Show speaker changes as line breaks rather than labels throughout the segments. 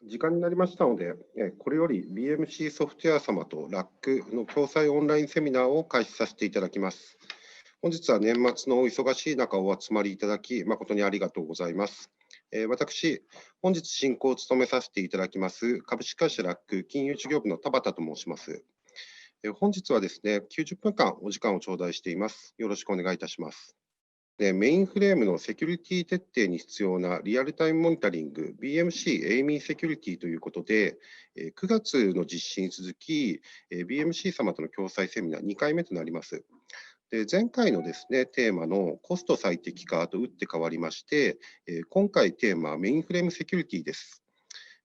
時間になりましたので、これより BMC ソフトウェア様とラックの共催オンラインセミナーを開始させていただきます。本日は年末のお忙しい中お集まりいただき、誠にありがとうございます。私、本日進行を務めさせていただきます株式会社ラック金融事業部の田畑と申します。本日はですね、90分間お時間を頂戴しています。よろしくお願いいたします。メインフレームのセキュリティ徹底に必要なリアルタイムモニタリング BMC AMI Security ということで、9月の実施に続き、BMC 様との共催セミナー2回目となります。で前回のですね、テーマのコスト最適化と打って変わりまして、今回テーマはメインフレームセキュリティです。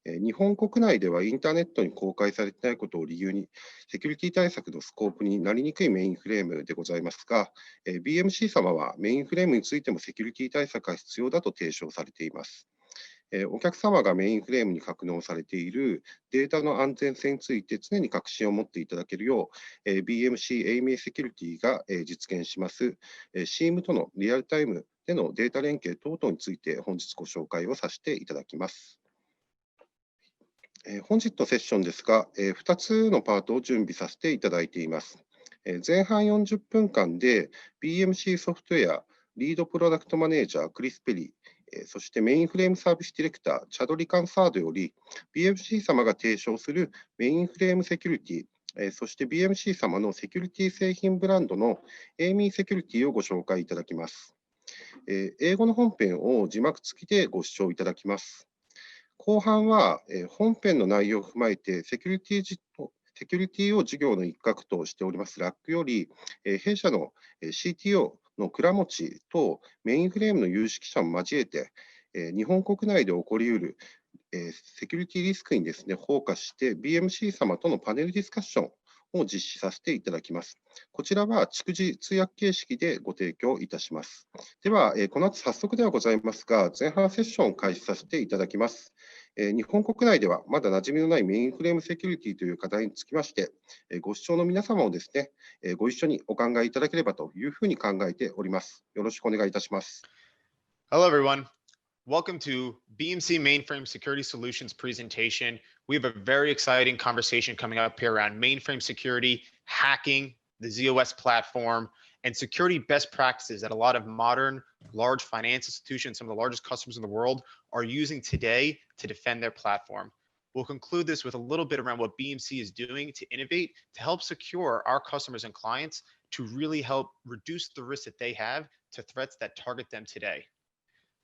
日本国内ではインターネットに公開されていないことを理由に、セキュリティ対策のスコープになりにくいメインフレームでございますが、BMC 様はメインフレームについてもセキュリティ対策が必要だと提唱されています。お客様がメインフレームに格納されているデータの安全性について常に確信を持っていただけるよう、BMC AMI Security が実現します、CIEM とのリアルタイムでのデータ連携等々について本日ご紹介をさせていただきます。本日のセッションですが、2つのパートを準備させていただいています。前半40分間で BMC ソフトウェアリードプロダクトマネージャークリス・ペリー、そしてメインフレームサービスディレクターチャド・リカンサードより BMC 様が提唱するメインフレームセキュリティ、そして BMC 様のセキュリティ製品ブランドの AMI セキュリティをご紹介いただきます。英語の本編を字幕付きでご視聴いただきます。後半は本編の内容を踏まえてセキュリティを事業の一角としておりますラックより、弊社の CTO の倉持とメインフレームの有識者も交えて、日本国内で起こり得るセキュリティリスクにですね、フォーカスして BMC 様とのパネルディスカッションを実施させていただきます。こちらは逐次通訳形式でご提供いたします。では、この後早速ではございますが、前半セッションを開始させていただきます。日本国内ではまだ馴染みのないメインフレームセキュリティという課題につきまして、ご視聴の皆様をですね、ご一緒にお考えいただければというふうに考えております。よろしくお願いいたします。
Hello, everyone. Welcome to BMC Mainframe Security Solutions presentation. We have a very exciting conversation coming up here around mainframe security, hacking, the ZOS platform, and security best practices that a lot of modern, large finance institutions, some of the largest customers in the world, are using today to defend their platform. We'll conclude this with a little bit around what BMC is doing to innovate, to help secure our customers and clients, to really help reduce the risk that they have to threats that target them today.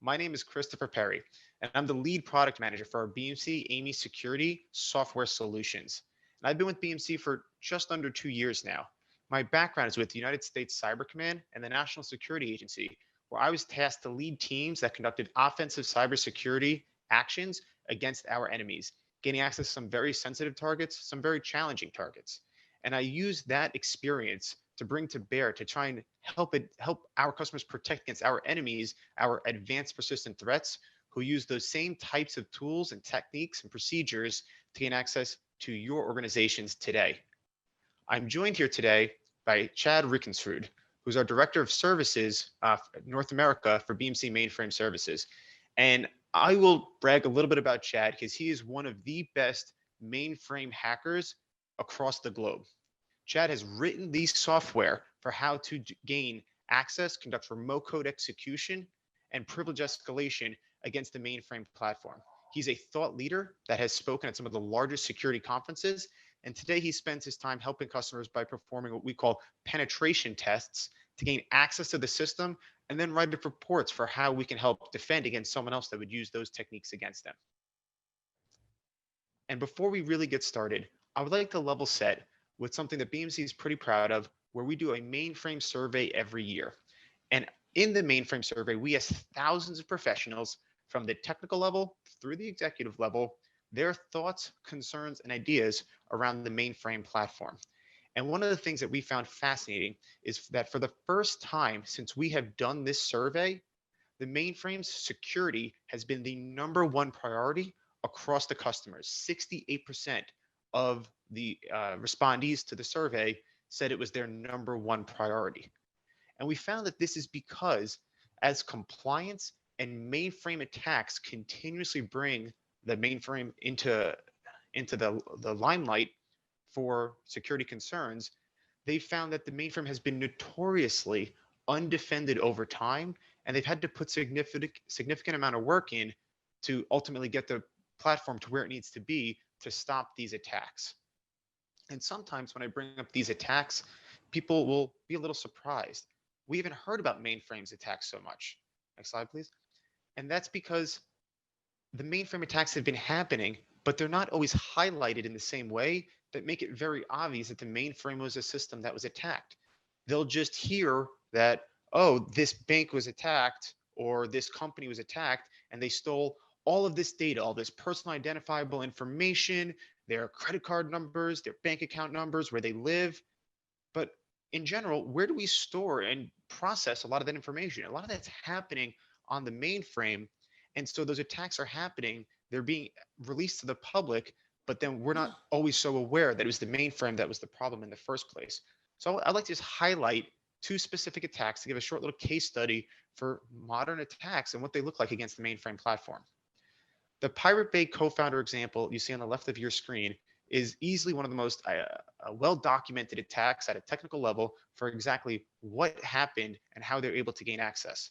My name is Christopher Perry, and I'm the lead product manager for our BMC AMI Security software solutions. And I've been with BMC for just under 2 years now. My background is with the United States Cyber Command and the National Security Agency, where I was tasked to lead teams that conducted offensive cybersecurity actions against our enemies, gaining access to some very sensitive targets, some very challenging targets. And I used that experience to bring to bear to try and help our customers protect against our enemies, our advanced persistent threats, who use those same types of tools and techniques and procedures to gain access to your organizations today. I'm joined here today by Chad Rickensrud, who's our Director of Services North America for BMC Mainframe Services. And I will brag a little bit about Chad because he is one of the best mainframe hackers across the globe. Chad has written the software for how to gain access, conduct remote code execution, and privilege escalation against the mainframe platform. He's a thought leader that has spoken at some of the largest security conferences, and today he spends his time helping customers by performing what we call penetration tests to gain access to the system and then write reports for how we can help defend against someone else that would use those techniques against them. And before we really get started, I would like to level set with something that BMC is pretty proud of, where we do a mainframe survey every year. And in the mainframe survey, we ask thousands of professionals from the technical level through the executive level, their thoughts, concerns, and ideas around the mainframe platform. And one of the things that we found fascinating is that for the first time since we have done this survey, the mainframe's security has been the #1 priority across the customers. 68% of the respondees to the survey said it was their #1 priority. And we found that this is because as compliance and mainframe attacks continuously bring the mainframe into the limelight for security concerns, they found that the mainframe has been notoriously undefended over time, and they've had to put significant amount of work in to ultimately get the platform to where it needs to be to stop these attacks. And sometimes when I bring up these attacks, people will be a little surprised. We haven't heard about mainframes attacks so much. Next slide, please. And that's because the mainframe attacks have been happening, but they're not always highlighted in the same way that make it very obvious that the mainframe was a system that was attacked. They'll just hear that, oh, this bank was attacked or this company was attacked, and they stole all of this data, all this personal identifiable information, their credit card numbers, their bank account numbers, where they live. But in general, where do we store and process a lot of that information? A lot of that's happening on the mainframe. And so those attacks are happening, they're being released to the public, but then we're not always so aware that it was the mainframe that was the problem in the first place. So I'd like to just highlight two specific attacks to give a short little case study for modern attacks and what they look like against the mainframe platform. The Pirate Bay co-founder example you see on the left of your screen is easily one of the most well-documented attacks at a technical level for exactly what happened and how they're able to gain access.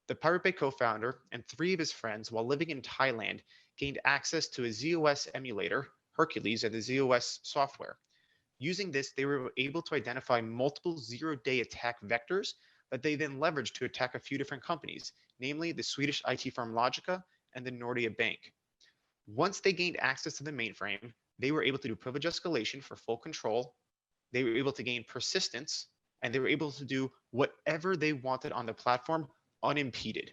The Pirate Bay co-founder and 3 of his friends, while living in Thailand, gained access to a ZOS emulator, Hercules, and the ZOS software. Using this, they were able to identify multiple zero-day attack vectors that they then leveraged to attack a few different companies, namely the Swedish IT firm Logica and the Nordea Bank. Once they gained access to the mainframe, they were able to do privilege escalation for full control. They were able to gain persistence, and they were able to do whatever they wanted on the platform unimpeded.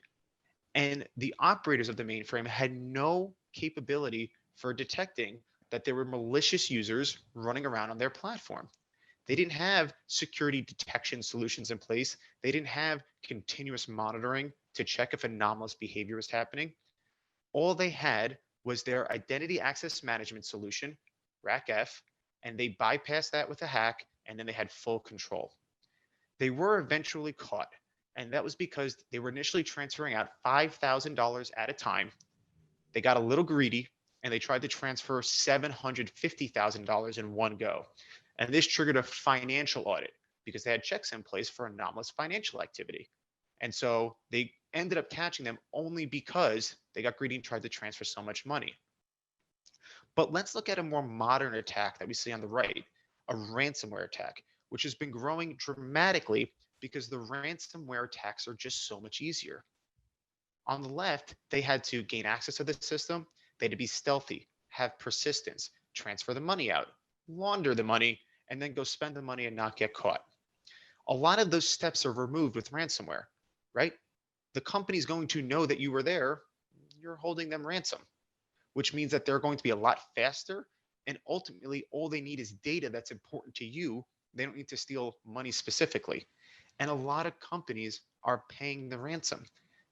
And the operators of the mainframe had no capability for detecting that there were malicious users running around on their platform. They didn't have security detection solutions in place. They didn't have continuous monitoring to check if anomalous behavior was happening. All they had was their identity access management solution, RACF, and they bypassed that with a hack, and then they had full control. They were eventually caught, and that was because they were initially transferring out $5,000 at a time. They got a little greedy, and they tried to transfer $750,000 in one go. And this triggered a financial audit because they had checks in place for anomalous financial activity. And so they ended up catching them only because they got greedy and tried to transfer so much money. But let's look at a more modern attack that we see on the right, a ransomware attack, which has been growing dramatically because the ransomware attacks are just so much easier. On the left, they had to gain access to the system. They had to be stealthy, have persistence, transfer the money out, launder the money, and then go spend the money and not get caught. A lot of those steps are removed with ransomware, right? The company's going to know that you were there, you're holding them ransom, which means that they're going to be a lot faster. And ultimately, all they need is data that's important to you. They don't need to steal money specifically. And a lot of companies are paying the ransom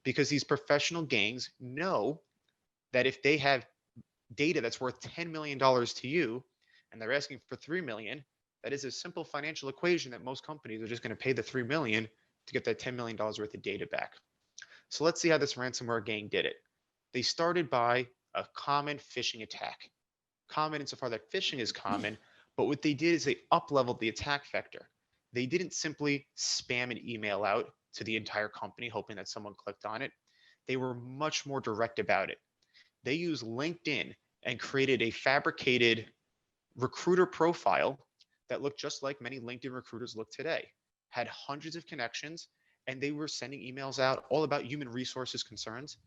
because these professional gangs know that if they have data that's worth $10 million to you and they're asking for $3 million, that is a simple financial equation that most companies are just going to pay the $3 million to get that $10 million worth of data back. So let's see how this ransomware gang did it. They started by a common phishing attack. Common insofar that phishing is common, but what they did is they up-leveled the attack vector. They didn't simply spam an email out to the entire company hoping that someone clicked on it. They were much more direct about it. They used LinkedIn and created a fabricated recruiter profile that looked just like many LinkedIn recruiters look today, had hundreds of connections, and they were sending emails out all about human resources concerns.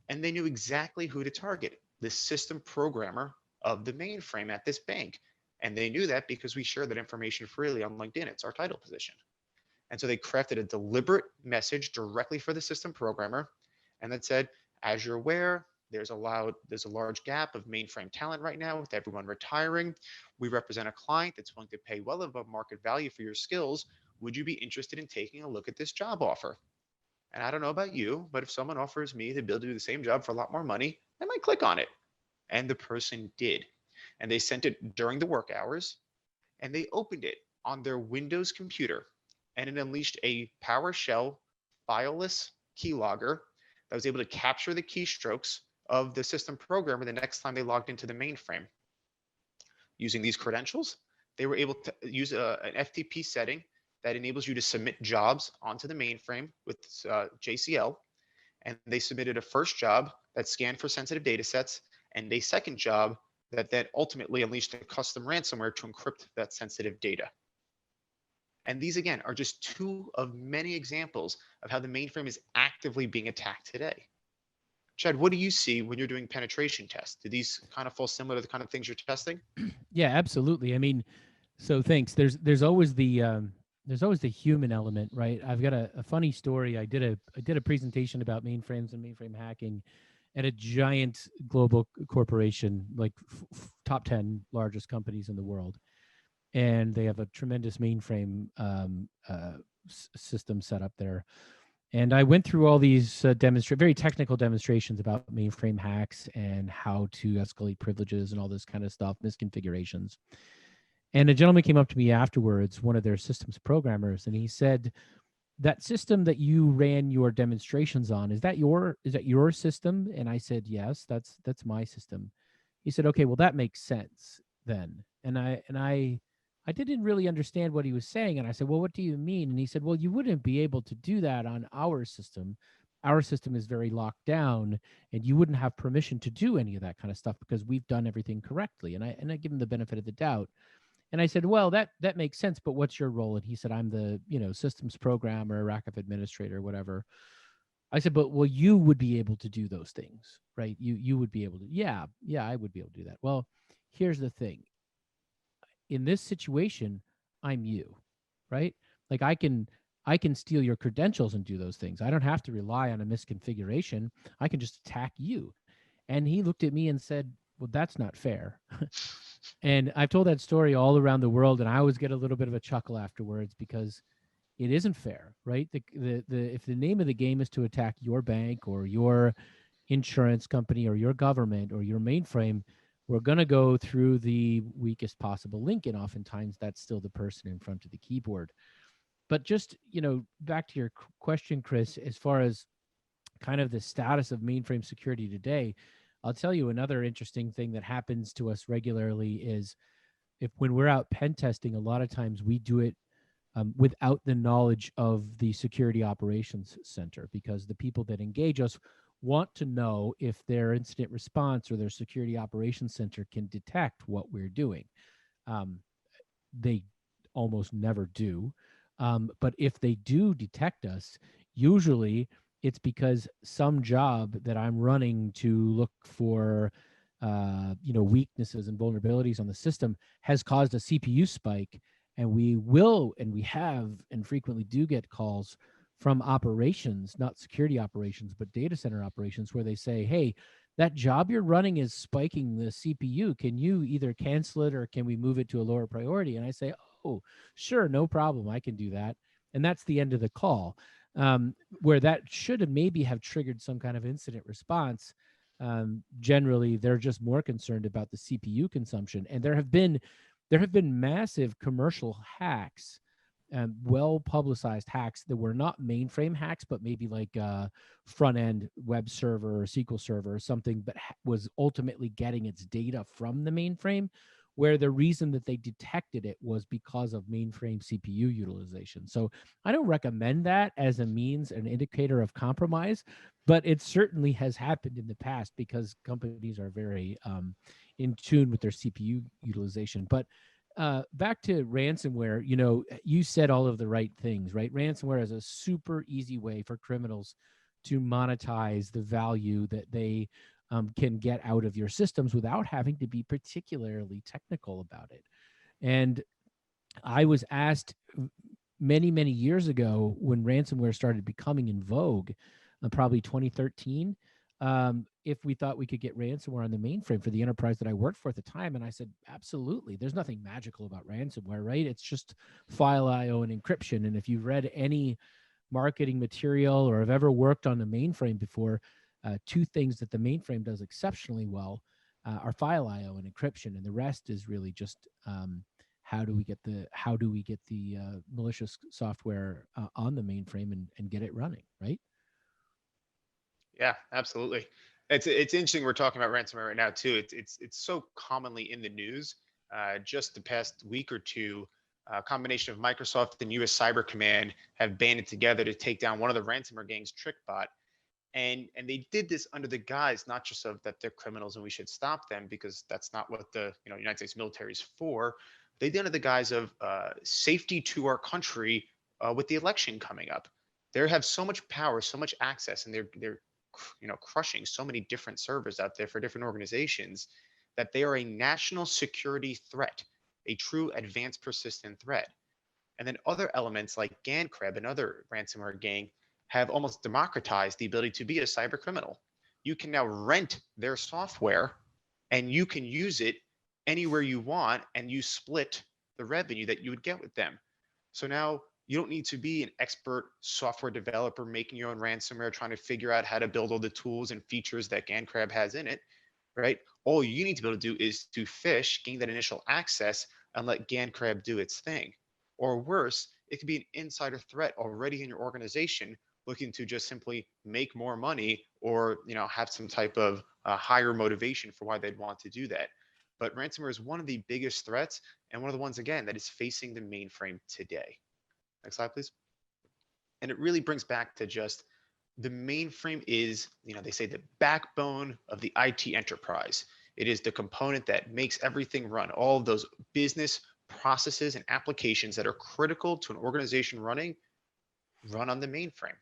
And they knew exactly who to target, the system programmer of the mainframe at this bank. And they knew that because we share that information freely on LinkedIn. It's our title position. And so they crafted a deliberate message directly for the system programmer. And that said, as you're aware, there's a large gap of mainframe talent right now with everyone retiring. We represent a client that's willing to pay well above market value for your skills. Would you be interested in taking a look at this job offer? And I don't know about you, but if someone offers me the ability to do the same job for a lot more money, I might click on it. And the person did. And they sent it during the work hours, and they opened it on their Windows computer, and it unleashed a PowerShell fileless keylogger that was able to capture the keystrokes of the system programmer the next time they logged into the mainframe. Using these credentials, they were able to use an FTP setting that enables you to submit jobs onto the mainframe with JCL. And they submitted a first job that scanned for sensitive data sets and a second job that then ultimately unleashed a custom ransomware to encrypt that sensitive data. And these, again, are just two of many examples of how the mainframe is actively being attacked today. Chad, what do you see when you're doing penetration tests? Do these kind of fall similar to the kind of things you're testing?
Yeah, absolutely. I mean, so thanks. There's always the human element, right? I've got a funny story. I did a presentation about mainframes and mainframe hacking at a giant global corporation, like top 10 largest companies in the world. And they have a tremendous mainframe system set up there. And I went through all these very technical demonstrations about mainframe hacks and how to escalate privileges and all this kind of stuff, misconfigurations. And a gentleman came up to me afterwards, one of their systems programmers, and he said, "That system that you ran your demonstrations on, is that your system?" And I said, "Yes, that's my system." He said, "Okay, well that makes sense then." And I didn't really understand what he was saying, and I said, "Well, what do you mean?" And he said, "Well, you wouldn't be able to do that on our system. Our system is very locked down, and you wouldn't have permission to do any of that kind of stuff because we've done everything correctly." And I give him the benefit of the doubt. And I said, "Well, that makes sense, but what's your role?" And he said, "I'm the, systems programmer, rack administrator, whatever." I said, "But well, you would be able to do those things, right? You would be able to." Yeah, I would be able to do that. Well, here's the thing. In this situation, I'm you, right? Like I can steal your credentials and do those things. I don't have to rely on a misconfiguration. I can just attack you. And he looked at me and said, "Well, that's not fair." And I've told that story all around the world, and I always get a little bit of a chuckle afterwards because it isn't fair, right? If the name of the game is to attack your bank or your insurance company or your government or your mainframe, we're going to go through the weakest possible link, and oftentimes that's still the person in front of the keyboard. But just, back to your question, Chris, as far as kind of the status of mainframe security today, I'll tell you another interesting thing that happens to us regularly is when we're out pen testing, a lot of times we do it without the knowledge of the security operations center, because the people that engage us want to know if their incident response or their security operations center can detect what we're doing. They almost never do. But if they do detect us, usually it's because some job that I'm running to look for, weaknesses and vulnerabilities on the system has caused a CPU spike. And we have and frequently do get calls from operations, not security operations, but data center operations, where they say, "Hey, that job you're running is spiking the CPU. Can you either cancel it or can we move it to a lower priority?" And I say, "Oh, sure, no problem. I can do that." And that's the end of the call. Where that should have maybe have triggered some kind of incident response. Generally, they're just more concerned about the CPU consumption. And there have been massive commercial hacks, well-publicized hacks that were not mainframe hacks, but maybe like a front-end web server or SQL server or something, but was ultimately getting its data from the mainframe, where the reason that they detected it was because of mainframe CPU utilization. So I don't recommend that as an indicator of compromise, but it certainly has happened in the past because companies are very in tune with their CPU utilization. But back to ransomware, you said all of the right things, right? Ransomware is a super easy way for criminals to monetize the value that they can get out of your systems without having to be particularly technical about it. And I was asked many, many years ago when ransomware started becoming in vogue, probably 2013, if we thought we could get ransomware on the mainframe for the enterprise that I worked for at the time. And I said, absolutely. There's nothing magical about ransomware, right? It's just file IO and encryption. And if you've read any marketing material or have ever worked on a mainframe before, two things that the mainframe does exceptionally well are file IO and encryption, and the rest is really just how do we get the malicious software on the mainframe and get it running, right?
Yeah, absolutely. It's interesting we're talking about ransomware right now too. It's so commonly in the news. Just the past week or two, a combination of Microsoft and US Cyber Command have banded together to take down one of the ransomware gangs, TrickBot. And they did this under the guise not just of that they're criminals and we should stop them, because that's not what the United States military is for. They did it under the guise of safety to our country with the election coming up. They have so much power, so much access, and they're crushing so many different servers out there for different organizations that they are a national security threat, a true advanced persistent threat. And then other elements like GandCrab, another ransomware gang, have almost democratized the ability to be a cyber criminal. You can now rent their software and you can use it anywhere you want, and you split the revenue that you would get with them. So now you don't need to be an expert software developer making your own ransomware, trying to figure out how to build all the tools and features that GandCrab has in it, right? All you need to be able to do is to phish, gain that initial access, and let GandCrab do its thing. Or worse, it could be an insider threat already in your organization looking to just simply make more money, or have some type of higher motivation for why they'd want to do that. But ransomware is one of the biggest threats, and one of the ones, again, that is facing the mainframe today. Next slide, please. And it really brings back to just the mainframe is, they say, the backbone of the IT enterprise. It is the component that makes everything run. All of those business processes and applications that are critical to an organization run on the mainframe.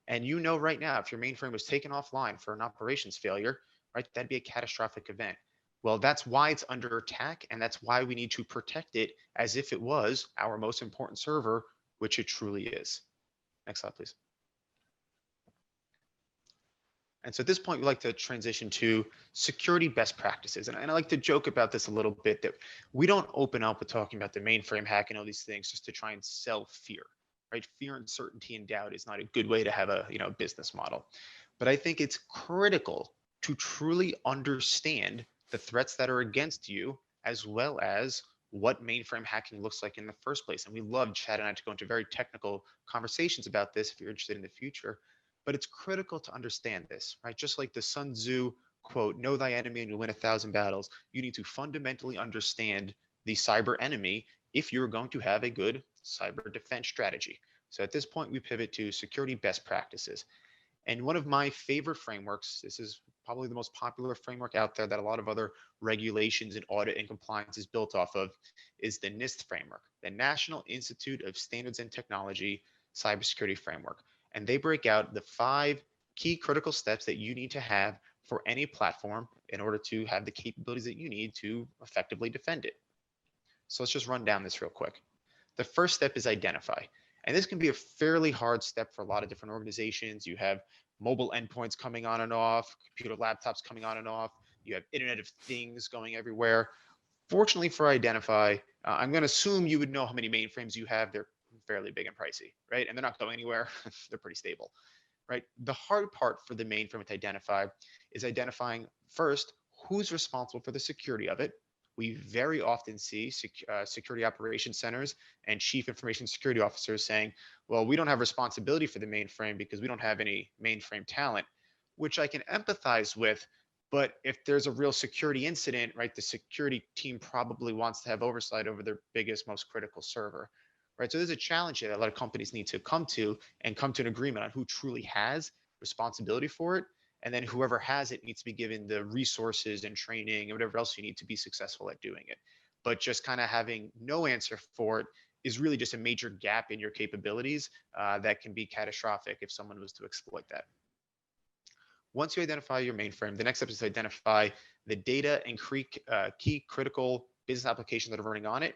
And right now, if your mainframe was taken offline for an operations failure, right, that'd be a catastrophic event. Well, that's why it's under attack, and that's why we need to protect it as if it was our most important server, which it truly is. Next slide, please. And so at this point, we like to transition to security best practices. And I like to joke about this a little bit, that we don't open up with talking about the mainframe hack and all these things just to try and sell fear, right? Fear, uncertainty, and doubt is not a good way to have a business model. But I think it's critical to truly understand the threats that are against you, as well as what mainframe hacking looks like in the first place. And we love Chad and I to go into very technical conversations about this if you're interested in the future. But it's critical to understand this, right? Just like the Sun Tzu quote, "Know thy enemy and you'll win 1,000 battles." You need to fundamentally understand the cyber enemy if you're going to have a good cyber defense strategy. So at this point, we pivot to security best practices. And one of my favorite frameworks, this is probably the most popular framework out there that a lot of other regulations and audit and compliance is built off of, is the NIST framework, the National Institute of Standards and Technology Cybersecurity Framework. And they break out the 5 key critical steps that you need to have for any platform in order to have the capabilities that you need to effectively defend it. So let's just run down this real quick. The first step is identify. And this can be a fairly hard step for a lot of different organizations. You have mobile endpoints coming on and off, computer laptops coming on and off. You have Internet of Things going everywhere. Fortunately for identify, I'm going to assume you would know how many mainframes you have. They're fairly big and pricey, right? And they're not going anywhere. They're pretty stable, right? The hard part for the mainframe to identify is identifying first who's responsible for the security of it. We very often see security operations centers and chief information security officers saying, well, we don't have responsibility for the mainframe because we don't have any mainframe talent, which I can empathize with. But if there's a real security incident, right, the security team probably wants to have oversight over their biggest, most critical server, right? So there's a challenge that a lot of companies need to come to an agreement on who truly has responsibility for it. And then whoever has it needs to be given the resources and training and whatever else you need to be successful at doing it. But just kind of having no answer for it is really just a major gap in your capabilities that can be catastrophic if someone was to exploit that. Once you identify your mainframe, the next step is to identify the data and key critical business applications that are running on it,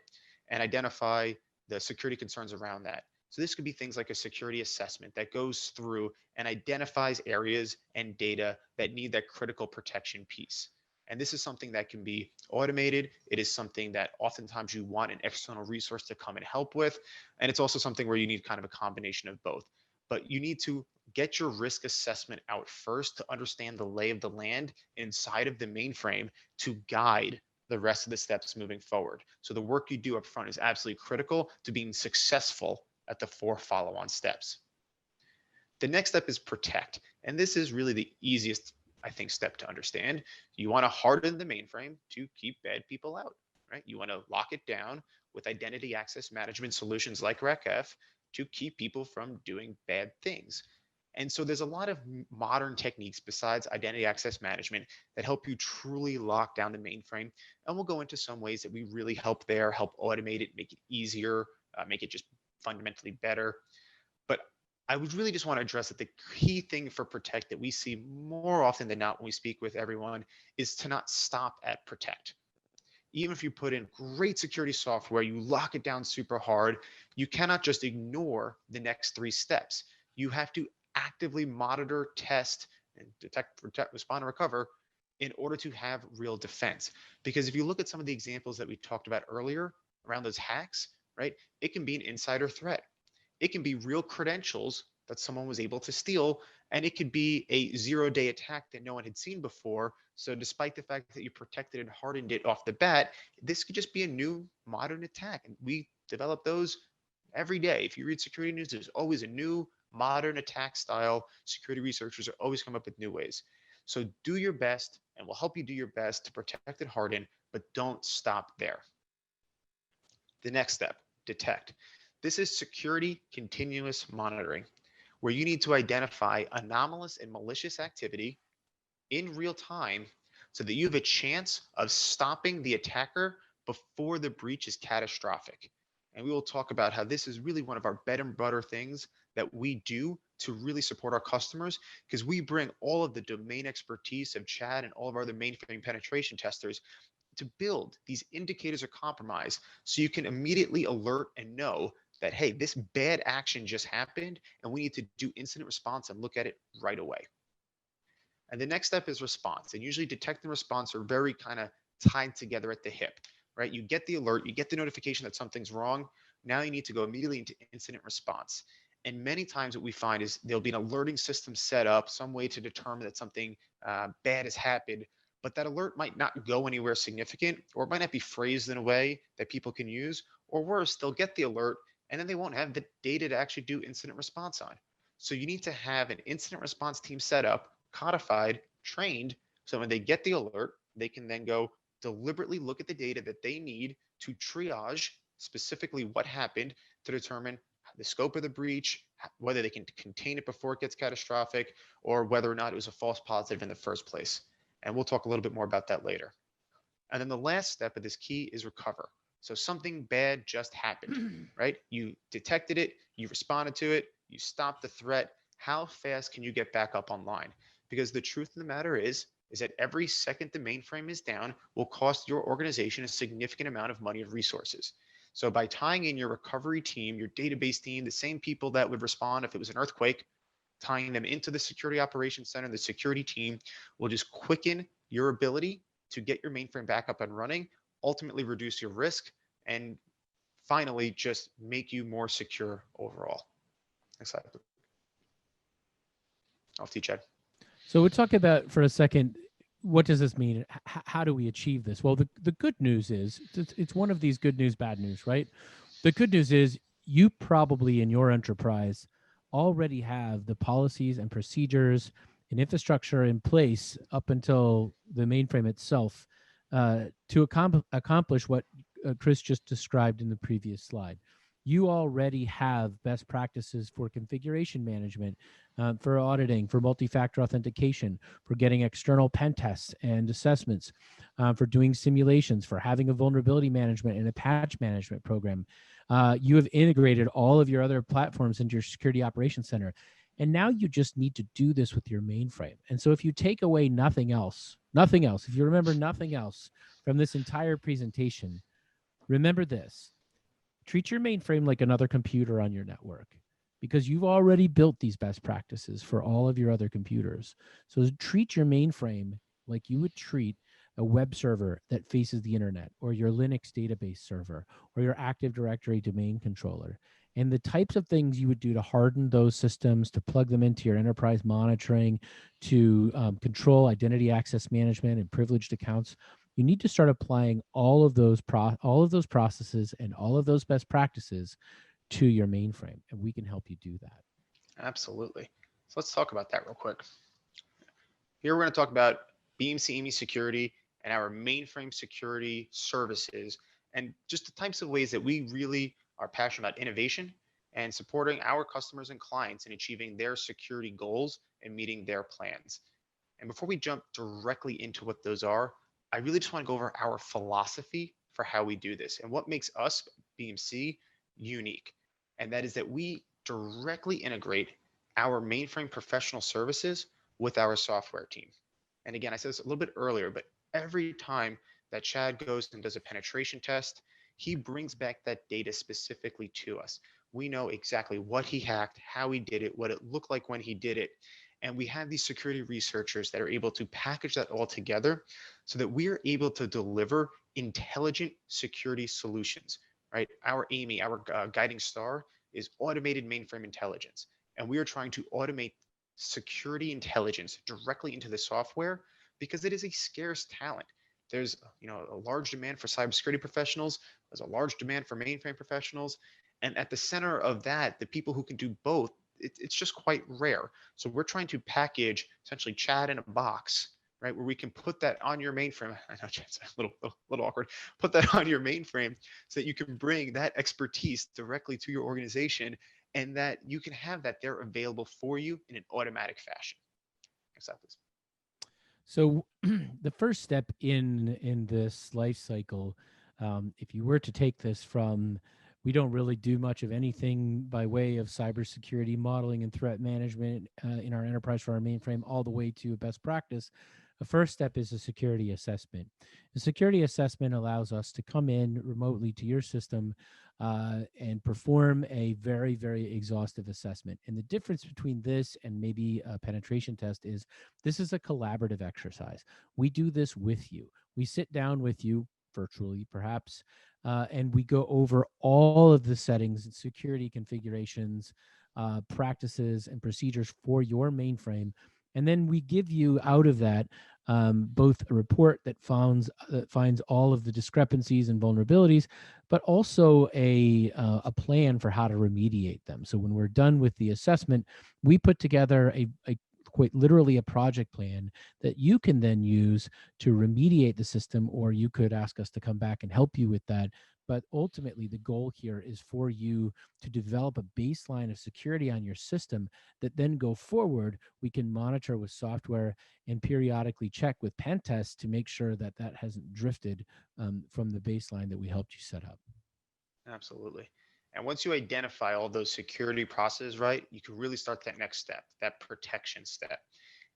and identify the security concerns around that. So this could be things like a security assessment that goes through and identifies areas and data that need that critical protection piece. And this is something that can be automated. It is something that oftentimes you want an external resource to come and help with. And it's also something where you need kind of a combination of both. But you need to get your risk assessment out first to understand the lay of the land inside of the mainframe to guide the rest of the steps moving forward. So the work you do up front is absolutely critical to being successful at the 4 follow-on steps. The next step is protect. And this is really the easiest I think, step to understand. You want to harden the mainframe to keep bad people out, right? You want to lock it down with identity access management solutions like RecF to keep people from doing bad things. And so there's a lot of modern techniques besides identity access management that help you truly lock down the mainframe. And we'll go into some ways that we really help there, help automate it, make it easier, make it just fundamentally better. But I would really just want to address that the key thing for protect that we see more often than not when we speak with everyone is to not stop at protect. Even if you put in great security software, you lock it down super hard, you cannot just ignore the next 3 steps. You have to actively monitor, test, and detect, protect, respond, and recover in order to have real defense. Because if you look at some of the examples that we talked about earlier around those hacks, right, it can be an insider threat. It can be real credentials that someone was able to steal, and it could be a 0-day attack that no one had seen before. So despite the fact that you protected and hardened it off the bat, this could just be a new modern attack. And we develop those every day. If you read security news, there's always a new modern attack style. Security researchers are always come up with new ways. So do your best, and we'll help you do your best to protect and harden, but don't stop there. The next step, detect. This is security continuous monitoring, where you need to identify anomalous and malicious activity in real time so that you have a chance of stopping the attacker before the breach is catastrophic. And we will talk about how this is really one of our bread and butter things that we do to really support our customers, because we bring all of the domain expertise of Chad and all of our other mainframe penetration testers to build these indicators of compromise so you can immediately alert and know that, hey, this bad action just happened and we need to do incident response and look at it right away. And the next step is response. And usually detect and response are very kind of tied together at the hip, right? You get the alert, you get the notification that something's wrong. Now you need to go immediately into incident response. And many times what we find is there'll be an alerting system set up, some way to determine that something bad has happened, but that alert might not go anywhere significant, or it might not be phrased in a way that people can use, or worse, they'll get the alert and then they won't have the data to actually do incident response on. So you need to have an incident response team set up, codified, trained, so when they get the alert, they can then go deliberately look at the data that they need to triage specifically what happened to determine the scope of the breach, whether they can contain it before it gets catastrophic, or whether or not it was a false positive in the first place. And we'll talk a little bit more about that later. And then the last step of this key is recover. So something bad just happened, right? You detected it, you responded to it, you stopped the threat. How fast can you get back up online? Because the truth of the matter is that every second the mainframe is down will cost your organization a significant amount of money and resources. So by tying in your recovery team, your database team, the same people that would respond if it was an earthquake, tying them into the security operations center, the security team will just quicken your ability to get your mainframe back up and running, ultimately reduce your risk, and finally just make you more secure overall. Next slide. Off to you, Chad.
So we'll talk about for a second, what does this mean? How do we achieve this? Well, the good news is, it's one of these good news, bad news, right? The good news is you probably in your enterprise already have the policies and procedures and infrastructure in place up until the mainframe itself to accomplish what Chris just described in the previous slide. You already have best practices for configuration management, for auditing, for multi-factor authentication, for getting external pen tests and assessments, for doing simulations, for having a vulnerability management and a patch management program. You have integrated all of your other platforms into your security operations center. And now you just need to do this with your mainframe. And so if you take away nothing else, if you remember nothing else from this entire presentation, remember this. Treat your mainframe like another computer on your network, because you've already built these best practices for all of your other computers. So treat your mainframe like you would treat a web server that faces the internet, or your Linux database server, or your Active Directory domain controller. And the types of things you would do to harden those systems, to plug them into your enterprise monitoring, to control identity access management and privileged accounts, you need to start applying all of those processes and all of those best practices to your mainframe, and we can help you do that.
Absolutely. So let's talk about that real quick. Here we're going to talk about BMC AMI Security and our mainframe security services, and just the types of ways that we really are passionate about innovation and supporting our customers and clients in achieving their security goals and meeting their plans. And before we jump directly into what those are, I really just want to go over our philosophy for how we do this and what makes us, BMC, unique. And that is that we directly integrate our mainframe professional services with our software team. And again, I said this a little bit earlier, but every time that Chad goes and does a penetration test, he brings back that data specifically to us. We know exactly what he hacked, how he did it, what it looked like when he did it. And we have these security researchers that are able to package that all together so that we are able to deliver intelligent security solutions, right? Our AMI, our guiding star, is automated mainframe intelligence. And we are trying to automate security intelligence directly into the software because it is a scarce talent. There's a large demand for cybersecurity professionals. There's a large demand for mainframe professionals. And at the center of that, the people who can do both, it's just quite rare. So we're trying to package essentially Chad in a box, right? Where we can put that on your mainframe. I know Chad's a little awkward. Put that on your mainframe so that you can bring that expertise directly to your organization and that you can have that there available for you in an automatic fashion. Next slide, please.
So the first step in this life cycle, if you were to take this from, we don't really do much of anything by way of cybersecurity modeling and threat management in our enterprise for our mainframe, all the way to a best practice. The first step is a security assessment. The security assessment allows us to come in remotely to your system and perform a very, very exhaustive assessment. And the difference between this and maybe a penetration test is this is a collaborative exercise. We do this with you. We sit down with you virtually, perhaps, and we go over all of the settings and security configurations, practices, and procedures for your mainframe. And then we give you out of that both a report that finds all of the discrepancies and vulnerabilities, but also a plan for how to remediate them. So when we're done with the assessment, we put together a quite literally a project plan that you can then use to remediate the system, or you could ask us to come back and help you with that. But ultimately, the goal here is for you to develop a baseline of security on your system that then go forward, we can monitor with software and periodically check with pen tests to make sure that that hasn't drifted from the baseline that we helped you set up.
Absolutely. And once you identify all those security processes, right, you can really start that next step, that protection step.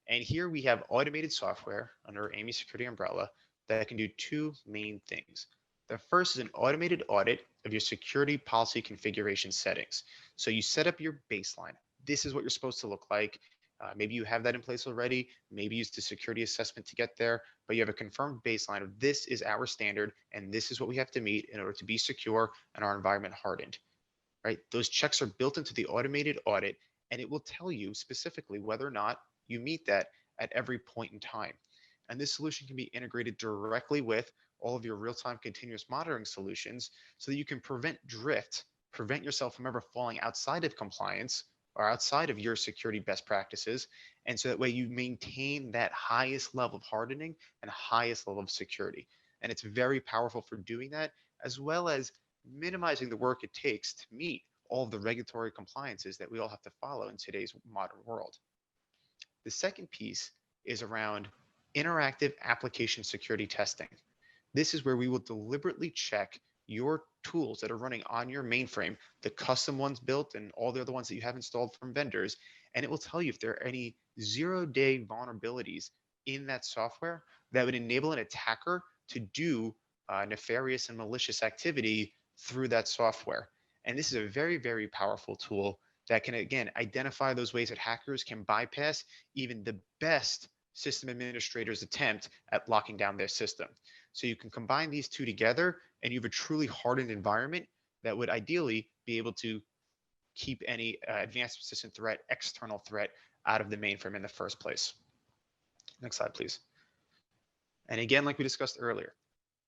And here we have automated software under AMI Security umbrella that can do two main things. The first is an automated audit of your security policy configuration settings. So you set up your baseline. This is what you're supposed to look like. Maybe you have that in place already. Maybe use the security assessment to get there, but you have a confirmed baseline of this is our standard and this is what we have to meet in order to be secure and our environment hardened, right? Those checks are built into the automated audit and it will tell you specifically whether or not you meet that at every point in time. And this solution can be integrated directly with all of your real-time continuous monitoring solutions so that you can prevent drift, prevent yourself from ever falling outside of compliance or outside of your security best practices. And so that way you maintain that highest level of hardening and highest level of security. And it's very powerful for doing that, as well as minimizing the work it takes to meet all of the regulatory compliances that we all have to follow in today's modern world. The second piece is around interactive application security testing. This is where we will deliberately check your tools that are running on your mainframe, the custom ones built and all the other ones that you have installed from vendors, and it will tell you if there are any zero-day vulnerabilities in that software that would enable an attacker to do nefarious and malicious activity through that software. And this is a very, very powerful tool that can, again, identify those ways that hackers can bypass even the best system administrators' attempt at locking down their system. So you can combine these two together and you have a truly hardened environment that would ideally be able to keep any advanced persistent threat, external threat out of the mainframe in the first place. Next slide, please. And again, like we discussed earlier,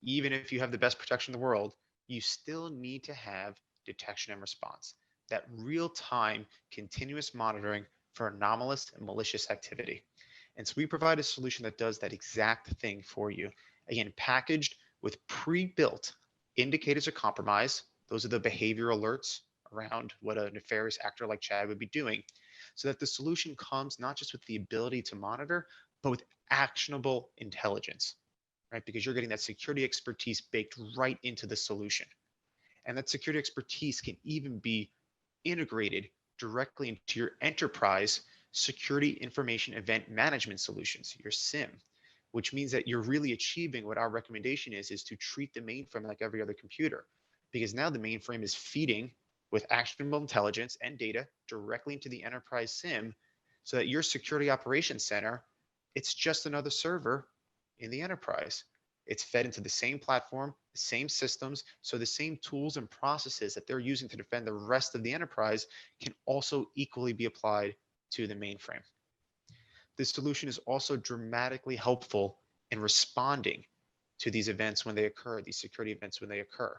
even if you have the best protection in the world, you still need to have detection and response, that real-time continuous monitoring for anomalous and malicious activity. And so we provide a solution that does that exact thing for you. Again, packaged with pre-built indicators of compromise. Those are the behavioral alerts around what a nefarious actor like Chad would be doing, so that the solution comes not just with the ability to monitor, but with actionable intelligence, right? Because you're getting that security expertise baked right into the solution. And that security expertise can even be integrated directly into your enterprise security information event management solutions, your SIM, which means that you're really achieving what our recommendation is to treat the mainframe like every other computer, because now the mainframe is feeding with actionable intelligence and data directly into the enterprise SIM, so that your security operations center, it's just another server in the enterprise. It's fed into the same platform, the same systems, so the same tools and processes that they're using to defend the rest of the enterprise can also equally be applied to the mainframe. This solution is also dramatically helpful in responding to these events when they occur, these security events when they occur,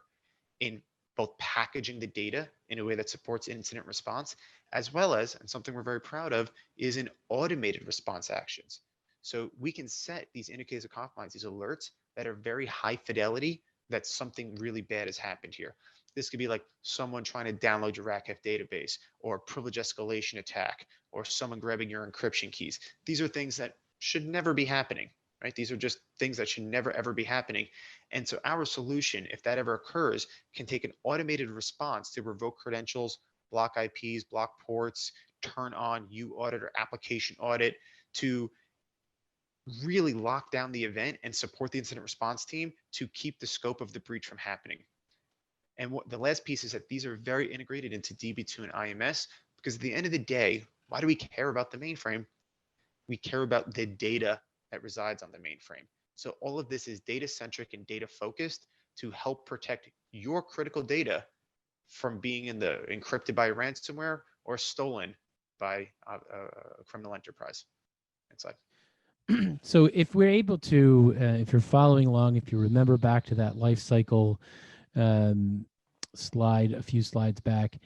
in both packaging the data in a way that supports incident response, as well as, and something we're very proud of, is in automated response actions. So we can set these indicators of compromise, these alerts that are very high fidelity, that something really bad has happened here. This could be like someone trying to download your RACF database, or a privilege escalation attack, or someone grabbing your encryption keys. These are things that should never be happening, right? These are just things that should never, ever be happening. And so our solution, if that ever occurs, can take an automated response to revoke credentials, block IPs, block ports, turn on UAudit or application audit, to really lock down the event and support the incident response team to keep the scope of the breach from happening. And what the last piece is that these are very integrated into DB2 and IMS, because at the end of the day, why do we care about the mainframe? We care about the data that resides on the mainframe. So all of this is data centric and data focused to help protect your critical data from being encrypted by ransomware or stolen by a criminal enterprise. Next slide.
So if we're able to, if you're following along, if you remember back to that life cycle slide a few slides back,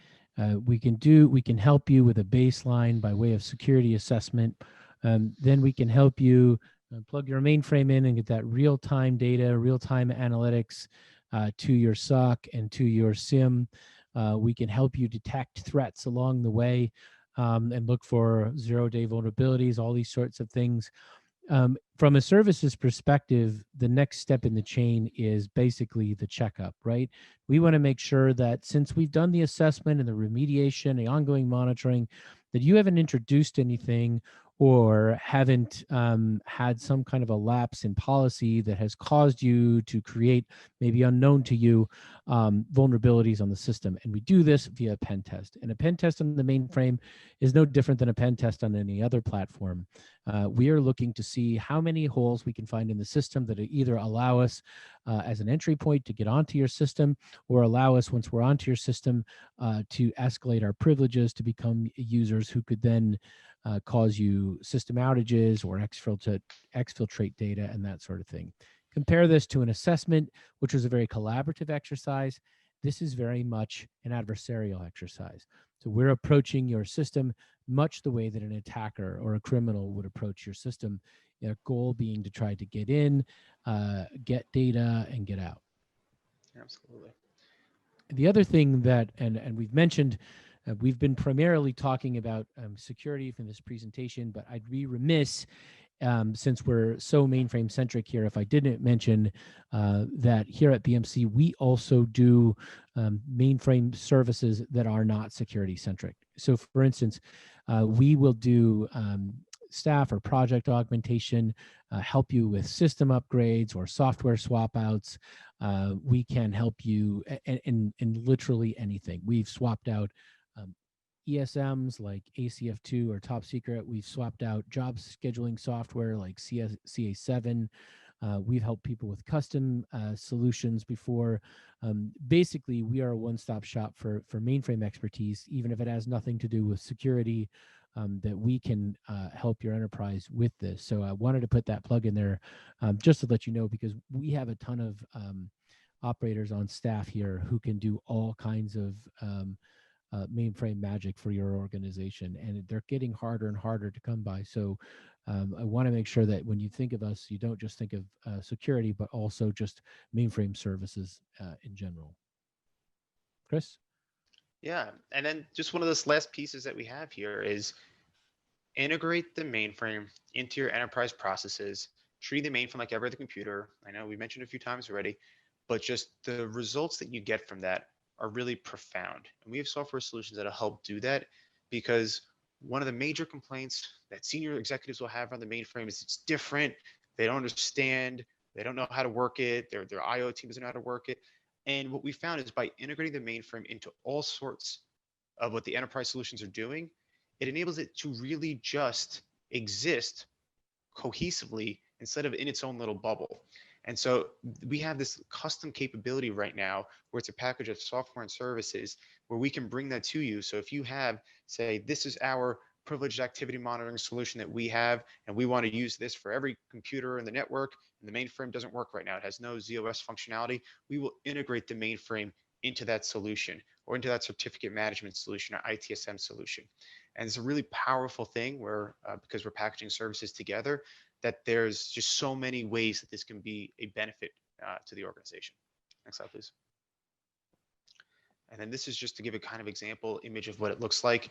we can help you with a baseline by way of security assessment. Then we can help you plug your mainframe in and get that real-time data, real-time analytics to your SOC and to your SIM. We can help you detect threats along the way and look for zero-day vulnerabilities, all these sorts of things. From a services perspective, the next step in the chain is basically the checkup, right? We want to make sure that since we've done the assessment and the remediation, the ongoing monitoring, that you haven't introduced anything or haven't had some kind of a lapse in policy that has caused you to create, maybe unknown to you, vulnerabilities on the system. And we do this via a pen test. And a pen test on the mainframe is no different than a pen test on any other platform. We are looking to see how many holes we can find in the system that either allow us as an entry point to get onto your system, or allow us, once we're onto your system, to escalate our privileges to become users who could then cause you system outages or exfiltrate data and that sort of thing. Compare this to an assessment, which was a very collaborative exercise. This is very much an adversarial exercise. So we're approaching your system much the way that an attacker or a criminal would approach your system, their goal being to try to get in, get data, and get out.
Absolutely.
The other thing that, and we've mentioned, we've been primarily talking about security from this presentation, but I'd be remiss, since we're so mainframe centric here, if I didn't mention that here at BMC, we also do mainframe services that are not security centric. So for instance, we will do staff or project augmentation, help you with system upgrades or software swap outs. We can help you in literally anything. We've swapped out ESMs like ACF2 or Top Secret. We've swapped out job scheduling software like CA7. We've helped people with custom solutions before. Basically, we are a one-stop shop for mainframe expertise, even if it has nothing to do with security, that we can help your enterprise with this. So I wanted to put that plug in there just to let you know, because we have a ton of operators on staff here who can do all kinds of mainframe magic for your organization, and they're getting harder and harder to come by. So I want to make sure that when you think of us, you don't just think of security, but also just mainframe services in general. Chris?
Yeah, and then just one of those last pieces that we have here is integrate the mainframe into your enterprise processes. Treat the mainframe like every other computer. I know we mentioned a few times already, but just the results that you get from that are really profound. And we have software solutions that'll help do that, because one of the major complaints that senior executives will have on the mainframe is it's different. They don't understand. They don't know how to work it. Their IO team doesn't know how to work it. And what we found is by integrating the mainframe into all sorts of what the enterprise solutions are doing, it enables it to really just exist cohesively instead of in its own little bubble. And so we have this custom capability right now where it's a package of software and services where we can bring that to you. So if you have, say, this is our privileged activity monitoring solution that we have, and we want to use this for every computer in the network, and the mainframe doesn't work right now, it has no ZOS functionality, we will integrate the mainframe into that solution or into that certificate management solution or ITSM solution. And it's a really powerful thing where, because we're packaging services together, that there's just so many ways that this can be a benefit to the organization. Next slide, please. And then this is just to give a kind of example image of what it looks like.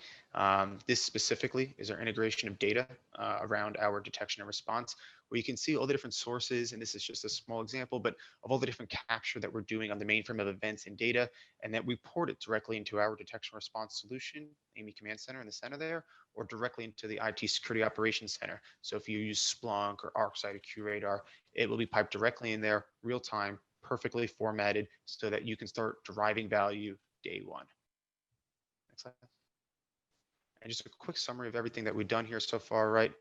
This specifically is our integration of data around our detection and response, where you can see all the different sources, and this is just a small example, but of all the different capture that we're doing on the mainframe of events and data, and then we port it directly into our detection response solution, AMI Command Center in the center there, or directly into the IT Security Operations Center. So if you use Splunk or ArcSight or QRadar, it will be piped directly in there, real time, perfectly formatted, so that you can start deriving value day one. Next slide. And just a quick summary of everything that we've done here so far, right?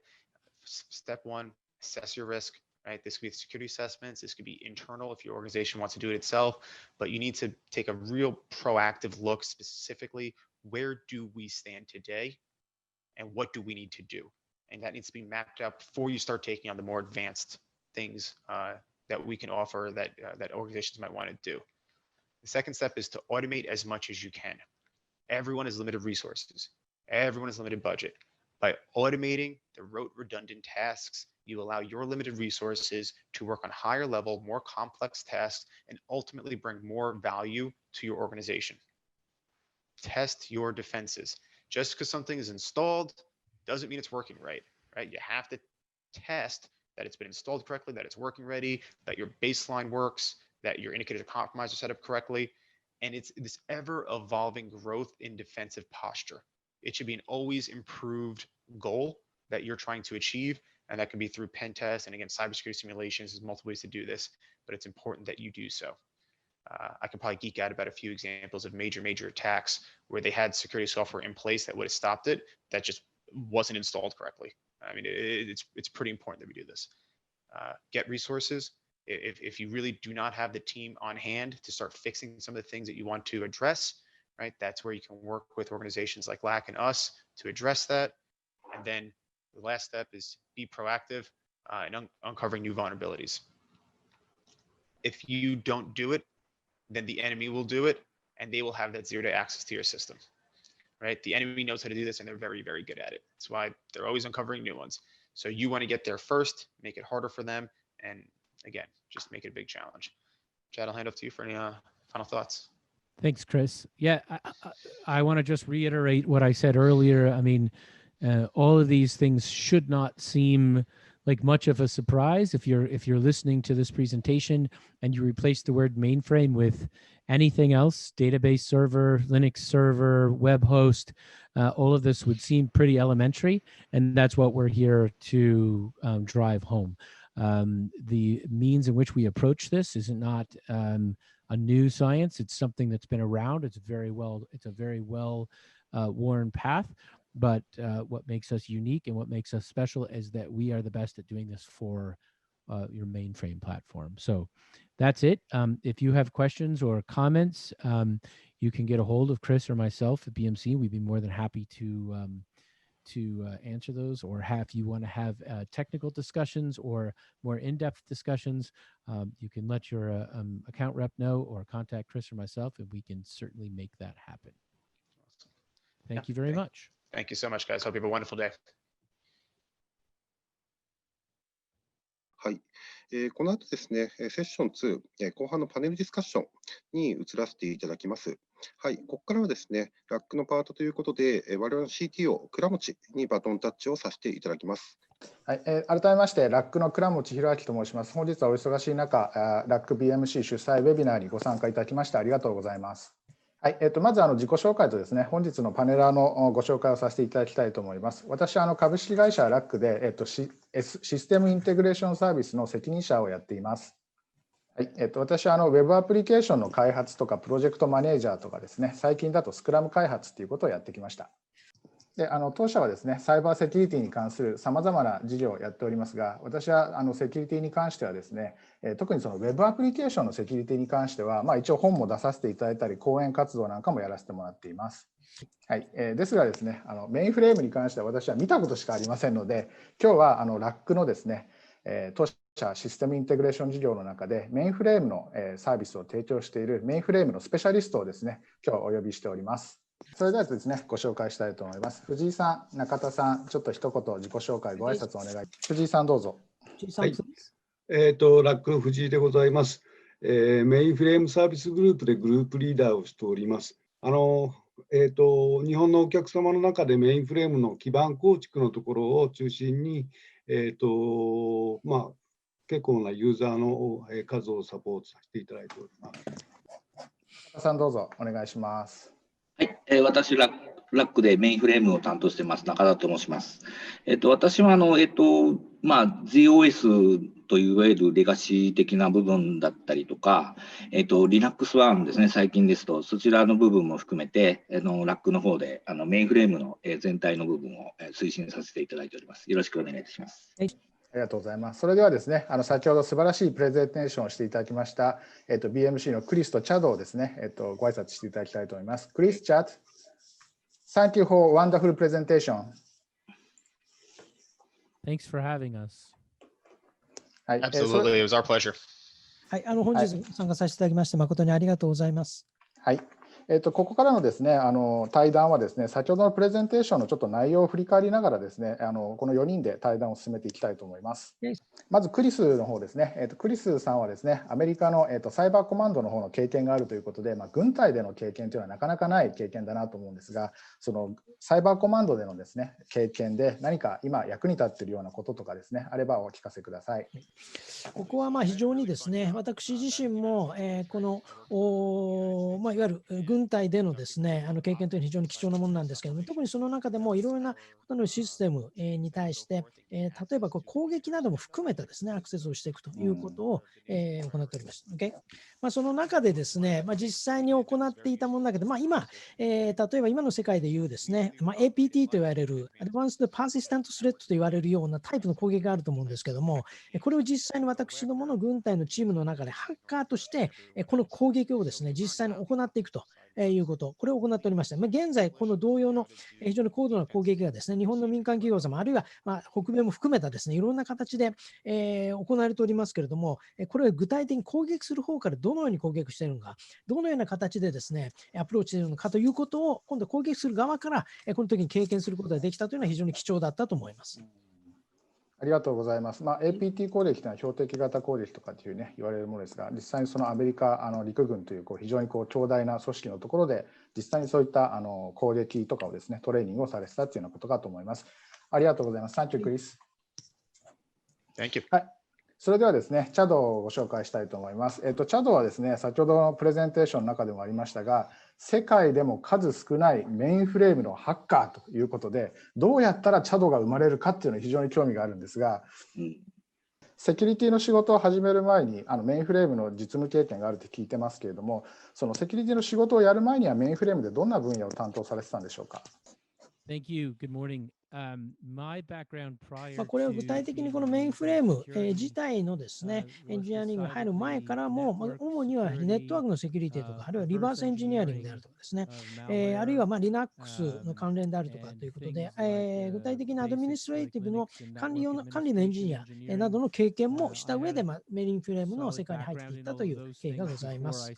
Step one, assess your risk, right? This could be security assessments. This could be internal if your organization wants to do it itself, but you need to take a real proactive look specifically, where do we stand today and what do we need to do? And that needs to be mapped out before you start taking on the more advanced things that we can offer that, that organizations might want to do. The second step is to automate as much as you can. Everyone has limited resources. Everyone has limited budget. By automating the rote redundant tasks, you allow your limited resources to work on higher level, more complex tasks, and ultimately bring more value to your organization. Test your defenses. Just because something is installed doesn't mean it's working right? You have to test that it's been installed correctly, that it's working ready, that your baseline works, that your indicators of compromise are set up correctly. And it's this ever evolving growth in defensive posture. It should be an always improved goal that you're trying to achieve. And that can be through pen tests. And again, cybersecurity simulations, there's multiple ways to do this, but it's important that you do so. I can probably geek out about a few examples of major attacks where they had security software in place that would have stopped it, that just wasn't installed correctly. I mean, it's pretty important that we do this. Get resources. If you really do not have the team on hand to start fixing some of the things that you want to address, right? That's where you can work with organizations like LAC and us to address that. And then the last step is be proactive in uncovering new vulnerabilities. If you don't do it, then the enemy will do it, and they will have that zero-day access to your system, right? The enemy knows how to do this, and they're very good at it. That's why they're always uncovering new ones. So you want to get there first, make it harder for them, and again, just make it a big challenge. Chad, I'll hand off to you for any final thoughts.
Thanks, Chris. Yeah, I want to just reiterate what I said earlier. I mean, all of these things should not seem like much of a surprise if you're listening to this presentation and you replace the word mainframe with anything else, database server, Linux server, web host, all of this would seem pretty elementary, and that's what we're here to drive home. The means in which we approach this is not a new science. It's something that's been around. It's a very well worn path. But what makes us unique and what makes us special is that we are the best at doing this for your mainframe platform. So that's it. If you have questions or comments, you can get a hold of Chris or myself at BMC. We'd be more than happy to answer those, or if you want to have technical discussions or more in-depth discussions, you can let your account rep know or contact Chris or myself, and we can certainly make that happen. Thank you very much.
Thank you so much, guys. Hope you have a wonderful day.
はい。この後ですね、セッション2、後半のパネルディスカッションに移らせていただきます。はい。ここからはですね、ラックのパートということで、我々の CTO、倉持にバトンタッチをさせていただきます。
はい、改めまして、ラックの倉持弘明と申します。本日はお忙しい中、ラック BMC 主催ウェビナーにご参加いただきましてありがとうございます。はい、まず自己紹介とですね、本日のパネラーのご紹介をさせていただきたいと思います。私は株式会社ラックで、システムインテグレーションサービスの責任者をやっています。はい、私はウェブアプリケーションの開発とかプロジェクトマネージャーとかですね、最近だとスクラム開発ということをやってきました。で当社はですね、サイバーセキュリティに関するさまざまな事業をやっておりますが、私はセキュリティに関してはですね、特にそのウェブアプリケーションのセキュリティに関しては、一応本も出させていただいたり、講演活動なんかもやらせてもらっています。はい、ですがですね、メインフレームに関しては私は見たことしかありませんので、今日はラックのですね、当社システムインテグレーション事業の中でメインフレームのサービスを提供しているメインフレームのスペシャリストをですね、今日お呼びしております。それではですね、ご紹介したいと思います。藤井さん、中田さん、ちょっと一言自己紹介、ご挨拶お願い。藤井さん、どうぞ。
はい、ラックの藤井でございます。メインフレームサービスグループでグループリーダーをしております。日本のお客様の中でメインフレームの基盤構築のところを中心に、結構なユーザーの数をサポートさせていただいております。
中田さん、どうぞお願いします。
はい、私ラックでメインフレームを担当しています中田と申します。私はZOS といわゆるレガシー的な部分だったりとか、Linux 1ですね、最近ですとそちらの部分も含めてラックの方でメインフレームの全体の部分を推進させていただいております。よろしくお願いいたします。
ありがとうございます。それではですね、先ほど素晴らしいプレゼンテーションをしていただきました、BMC のクリスとチャドをですね、ご挨拶していただきたいと思います。クリス、チャット。Thank you for wonderful presentation.
Thanks for having us.
Absolutely, it was our pleasure.
はい、本日参加させていただきまして誠にありがとうございます。
はい。ここからのですね、対談はですね、先ほどのプレゼンテーションのちょっと内容を振り返りながらですね、この4人で対談を進めていきたいと思います。まずクリスの方ですね、クリスさんはですね、アメリカのサイバーコマンドの方の経験があるということで、軍隊での経験というのはなかなかない経験だなと思うんですが、そのサイバーコマンドでのですね、経験で何か今役に立っているようなこととかですね、あればお聞かせください。
ここは非常にですね、私自身も、このいわゆる軍隊でのですね、経験というのは非常に貴重なものなんですけれども、特にその中でもいろいろなことのシステムに対して、例えば攻撃なども含めてですね、アクセスをしていくということを行っております。その中でですね、実際に行っていたものだけど、今、例えば今の世界でいうですね、APT と言われる、Advanced Persistent Threat と言われるようなタイプの攻撃があると思うんですけども、これを実際に私どもの軍隊のチームの中でハッカーとしてこの攻撃をですね実際に行っていくということ、これを行っておりました。現在この同様の非常に高度な攻撃がですね日本の民間企業様あるいは北米も含めたですねいろんな形で行われておりますけれども、これを具体的に攻撃する方からどのように攻撃しているのか、どのような形でですねアプローチしているのかということを今度攻撃する側からこの時に経験することができたというのは非常に貴重だったと思います。
ありがとうございます。APT 攻撃というのは標的型攻撃とかっていうね言われるものですが、実際にそのアメリカ陸軍という非常に強大な組織のところで実際にそういった攻撃とかをですねトレーニングをされてたというようなことかと思います。ありがとうございます。Thank you, Chris.
Thank you.
はい。それではですね、チャドをご紹介したいと思います。チャドはですね、先ほどのプレゼンテーションの中でもありましたが、世界でも数少ないメインフレームのハッカーということで、どうやったらチャドが生まれるかっていうのに非常に興味があるんですが、セキュリティの仕事を始める前にメインフレームの実務経験があるって聞いてますけれども、そのセキュリティの仕事をやる前にはメインフレームでどんな分野を担当されてたんでしょうか。
Thank you. Good morning.
これは具体的にこのメインフレーム自体のですね、エンジニアリングが入る前からも、主にはネットワークのセキュリティとか、あるいはリバースエンジニアリングであるとかですね、あるいはLinux の関連であるとかということで、具体的なアドミニストレーティブの管理のエンジニアなどの経験もした上で、メインフレームの世界に入っていったという経緯がございます。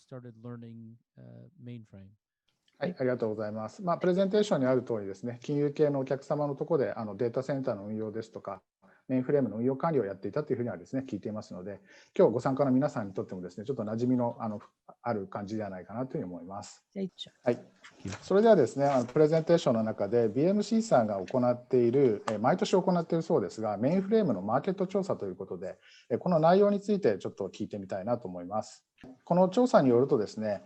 はい、ありがとうございます。プレゼンテーションにある通りですね、金融系のお客様のところでデータセンターの運用ですとか、メインフレームの運用管理をやっていたというふうにはですね、聞いていますので、今日ご参加の皆さんにとってもですね、ちょっと馴染みのある感じではないかなというふうに思います。はい。それではですね、プレゼンテーションの中で BMC さんが行っている、毎年行っているそうですが、メインフレームのマーケット調査ということで、この内容についてちょっと聞いてみたいなと思います。この調査によるとですね、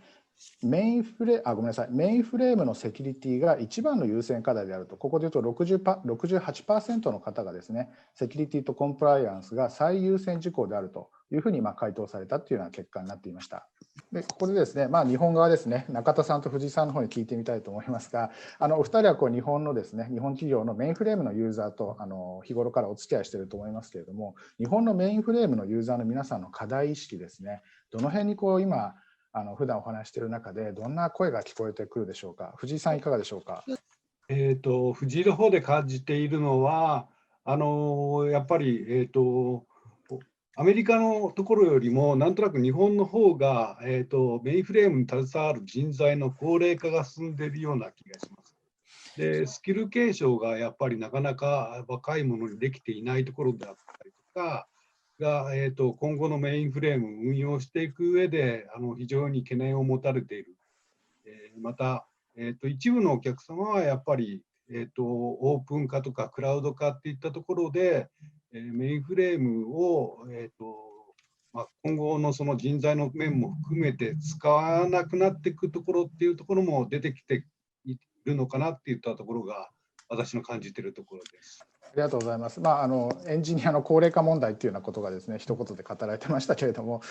メインフレームのセキュリティが一番の優先課題であると、ここで言うと 68% の方がですね、セキュリティとコンプライアンスが最優先事項であるというふうに回答されたというような結果になっていました。でここでですね、日本側ですね、中田さんと藤井さんの方に聞いてみたいと思いますが、お二人は日本のですね、日本企業のメインフレームのユーザーと日頃からお付き合いしていると思いますけれども、日本のメインフレームのユーザーの皆さんの課題意識ですね、どの辺に今、普段お話している中でどんな声が聞こえてくるでしょうか。藤井さんいかがでしょうか。
藤井の方で感じているのは、やっぱり、アメリカのところよりもなんとなく日本の方が、メインフレームに携わる人材の高齢化が進んでいるような気がします。で、スキル継承がやっぱりなかなか若い者にできていないところであったりとかが、今後のメインフレームを運用していく上で非常に懸念を持たれている。また、一部のお客様はやっぱり、オープン化とかクラウド化っていったところで、メインフレームを、今後のその人材の面も含めて使わなくなっていくところっていうところも出てきているのかなっていったところが私の感じているところです。
ありがとうございます。エンジニアの高齢化問題というようなことがですね、一言で語られてましたけれども、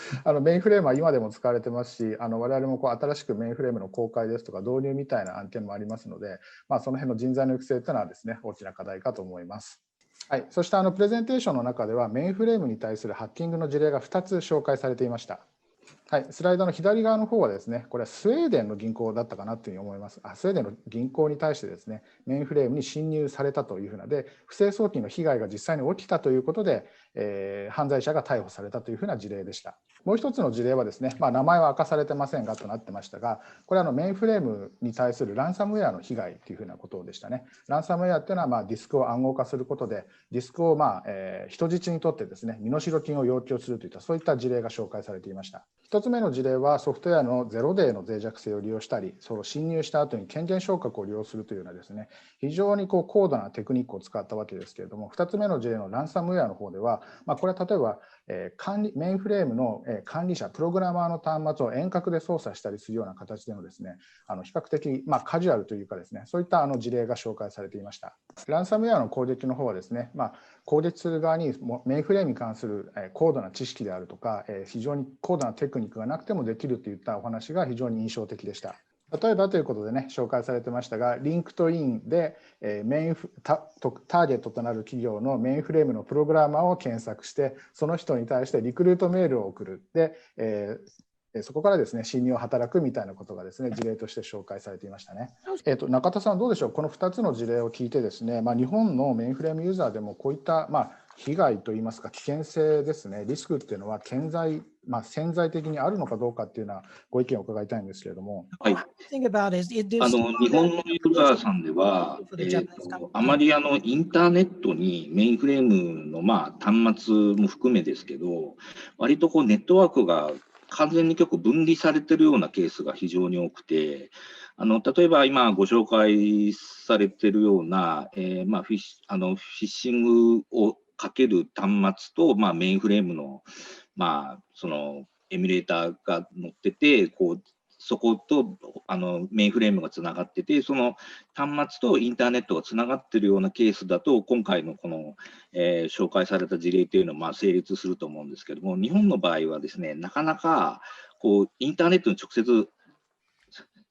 メインフレームは今でも使われてますし、我々も新しくメインフレームの公開ですとか導入みたいな案件もありますので、その辺の人材の育成というのはですね、大きな課題かと思います。はい、そしてプレゼンテーションの中ではメインフレームに対するハッキングの事例が2つ紹介されていました。はい、スライドの左側の方はですね、これはスウェーデンの銀行だったかなというふうに思います。スウェーデンの銀行に対してですね、メインフレームに侵入されたというふうなで、不正送金の被害が実際に起きたということで、犯罪者が逮捕されたというふうな事例でした。もう一つの事例はですね、名前は明かされてませんがとなってましたが、これはメインフレームに対するランサムウェアの被害というふうなことでしたね。ランサムウェアというのはディスクを暗号化することで、ディスクを人質にとってですね、身代金を要求するといったそういった事例が紹介されていました。一つ目の事例はソフトウェアのゼロデーの脆弱性を利用したり、その侵入した後に権限昇格を利用するというようなですね、非常に高度なテクニックを使ったわけですけれども、2つ目の事例のランサムウェアの方では、これは例えばメインフレームの管理者、プログラマーの端末を遠隔で操作したりするような形でのですね、比較的カジュアルというかですね、そういった事例が紹介されていました。ランサムウェアの攻撃の方はですね、攻撃する側にメインフレームに関する高度な知識であるとか、非常に高度なテクニックがなくてもできるといったお話が非常に印象的でした。例えばということでね、紹介されてましたが、リンクトインでターゲットとなる企業のメインフレームのプログラマーを検索して、その人に対してリクルートメールを送る。で、そこからですね、侵入を働くみたいなことがですね、事例として紹介されていましたね。中田さん、どうでしょう、この2つの事例を聞いてですね、日本のメインフレームユーザーでもこういった被害といいますか危険性ですね、リスクっていうのは潜在的にあるのかどうかっていうようなご意見を伺いたいんですけれども。
はい。日本のユーザーさんでは、あまりインターネットにメインフレームの端末も含めですけど、割とネットワークが完全に分離されているようなケースが非常に多くて、例えば今ご紹介されているような、フィッシングをかける端末と、メインフレームの、そのエミュレーターが載ってて、そことメインフレームがつながってて、その端末とインターネットがつながっているようなケースだと、今回のこの、紹介された事例というのは成立すると思うんですけども、日本の場合はですね、なかなかインターネットに直接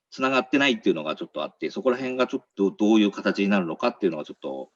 つながってないっていうのがちょっとあって、そこら辺がちょっとどういう形になるのかっていうのがちょっと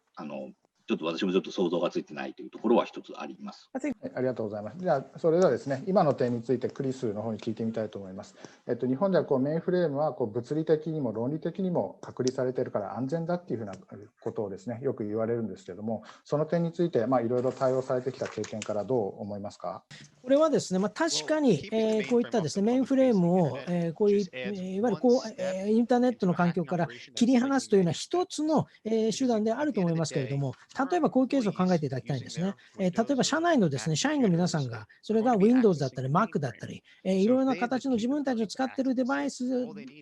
私もちょっと想像がついてないというところは一つあります。
ありがとうございます。じゃあ、それではですね、今の点についてクリスの方に聞いてみたいと思います。日本ではメインフレームは物理的にも論理的にも隔離されているから安全だっていうふうなことをですね、よく言われるんですけれども、その点についていろいろ対応されてきた経験からどう思いますか。
これはですね、確かに、こういったですね、メインフレームを、こういういわゆるインターネットの環境から切り離すというような一つの、手段であると思いますけれども、例えばこういうケースを考えていただきたいんですね。例えば社内のですね、社員の皆さんが、それが Windows だったり Mac だったり、いろいろな形の自分たちの使っているデバイス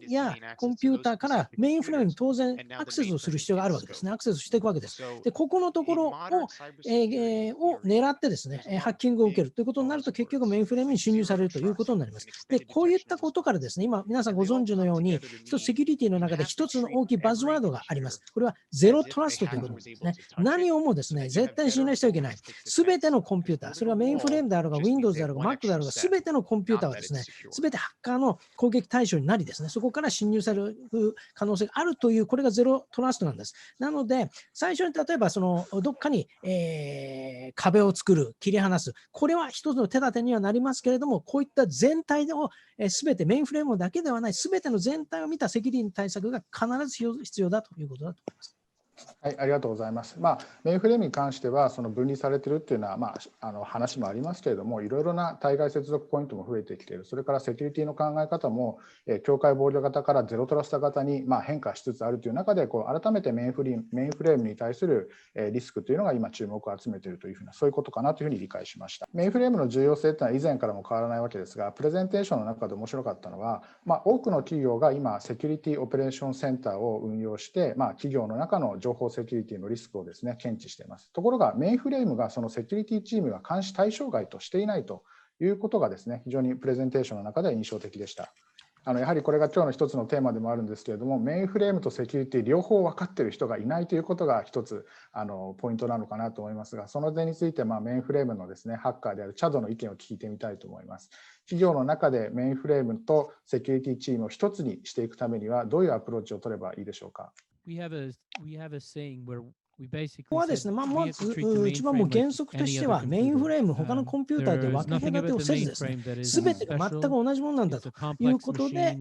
やコンピューターからメインフレームに当然アクセスをする必要があるわけですね。アクセスしていくわけです。で、ここのところを狙ってですね、ハッキングを受けるということになると、結局メインフレームに侵入されるということになります。で、こういったことからですね、今皆さんご存知のように、一つセキュリティの中で一つの大きいバズワードがあります。これはゼロトラストということですね。何をもですね、絶対に信頼してはいけない。すべてのコンピューター、それはメインフレームであろうが、Windows であろうが、Mac であろうが、すべてのコンピューターはですね、すべてハッカーの攻撃対象になりですね、そこから侵入される可能性があるという、これがゼロトラストなんです。なので、最初に例えばどっかに、壁を作る、切り離す、これは一つの手立てにはなりますけれども、こういった全体をすべてメインフレームだけではない、すべての全体を見たセキュリティ対策が必ず必要だということだと思います。
はい、ありがとうございます。メインフレームに関しては、分離されているというのは、話もありますけれども、いろいろな対外接続ポイントも増えてきている、それからセキュリティの考え方も、境界防御型からゼロトラスト型に変化しつつあるという中で、改めてメインフレームに対するリスクというのが今、注目を集めているというふうな、そういうことかなというふうに理解しました。メインフレームの重要性というのは以前からも変わらないわけですが、プレゼンテーションの中で面白かったのは、多くの企業が今、セキュリティオペレーションセンターを運用して、企業の中の情報セキュリティのリスクをですね、検知しています。ところが、メインフレームがそのセキュリティチームが監視対象外としていないということがですね、非常にプレゼンテーションの中では印象的でした。やはりこれが今日の一つのテーマでもあるんですけれども、メインフレームとセキュリティ両方分かっている人がいないということが一つポイントなのかなと思いますが、その点についてメインフレームのですね、ハッカーであるチャドの意見を聞いてみたいと思います。企業の中でメインフレームとセキュリティチームを一つにしていくためにはどういうアプローチを取ればいいでしょうか。
ここはですね、まず一番もう原則としては、メインフレーム、他のコンピューターで分け隔てをせずですね、すべてが全く同じものなんだということで、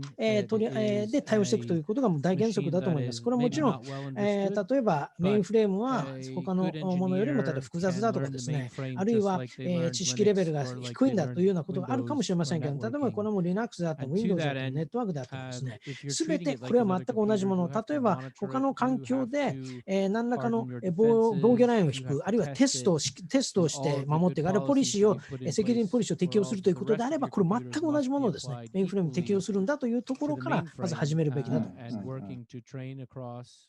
対応していくということが大原則だと思います。これはもちろん、例えばメインフレームは他のものよりも複雑だとかですね、あるいは知識レベルが低いんだというようなことがあるかもしれませんけど、例えばこれも Linux であっても Windows であってもネットワークであってもですね、すべてこれは全く同じもの。例えば他の環境で何らかの防御ラインを引く、あるいはテストをして守っていく、あるいはポリシーを、セキュリティポリシーを適用するということであれば、これ全く同じものをですね、メインフレームに適用するんだというところから、まず始めるべきだと思います。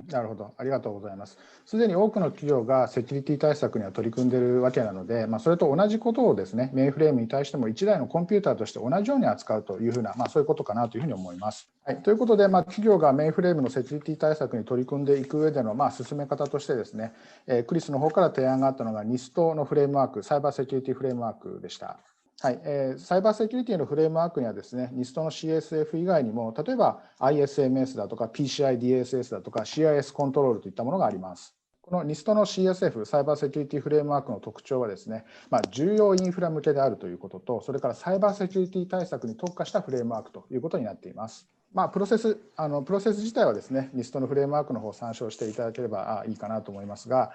なるほど、ありがとうございます。すでに多くの企業がセキュリティ対策には取り組んでいるわけなので、それと同じことをですね、メインフレームに対しても1台のコンピューターとして同じように扱うというふうな、そういうことかなというふうに思います。はい、ということで、企業がメインフレームのセキュリティ対策に取り組んでいく上での進め方としてですね、クリスの方から提案があったのが NIST のフレームワーク、サイバーセキュリティフレームワークでした。はい、サイバーセキュリティのフレームワークにはですね、NIST の CSF 以外にも、例えば ISMS だとか PCI DSS だとか CIS コントロールといったものがあります。この NIST の CSF、サイバーセキュリティフレームワークの特徴はですね、重要インフラ向けであるということと、それからサイバーセキュリティ対策に特化したフレームワークということになっています。プロセス自体はですね、NIST のフレームワークの方を参照していただければいいかなと思いますが、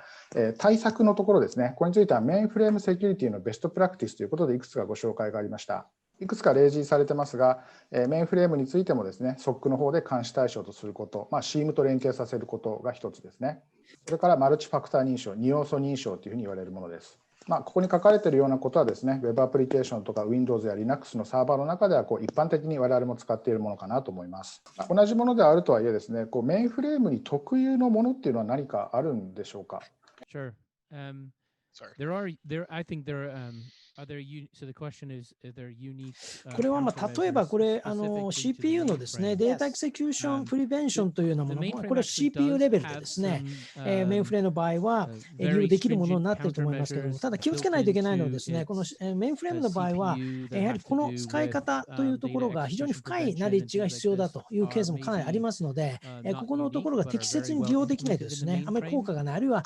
対策のところですね、これについてはメインフレームセキュリティのベストプラクティスということでいくつかご紹介がありました。いくつか例示されてますが、メインフレームについてもですね、SOC の方で監視対象とすること、CIEM と連携させることが一つですね。それからマルチファクター認証、2要素認証というふうに言われるものです。ここに書かれているようなことはですね、Web アプリケーションとか Windows や Linux のサーバーの中では一般的に我々も使っているものかなと思います。同じものであるとはいえですね、メインフレームに特有のものっていうのは何かあるんでしょうか。
Sure.
これは例えばこれCPU のですね、データエクセキューションプリベンションというようなもの、これは CPU レベルでですね、メインフレームの場合は利用できるものになっていると思いますけれども、ただ気をつけないといけないのはですね、このメインフレームの場合は、やはりこの使い方というところが非常に深いナレッジが必要だというケースもかなりありますので、ここのところが適切に利用できないとですね、あまり効果がない、あるいは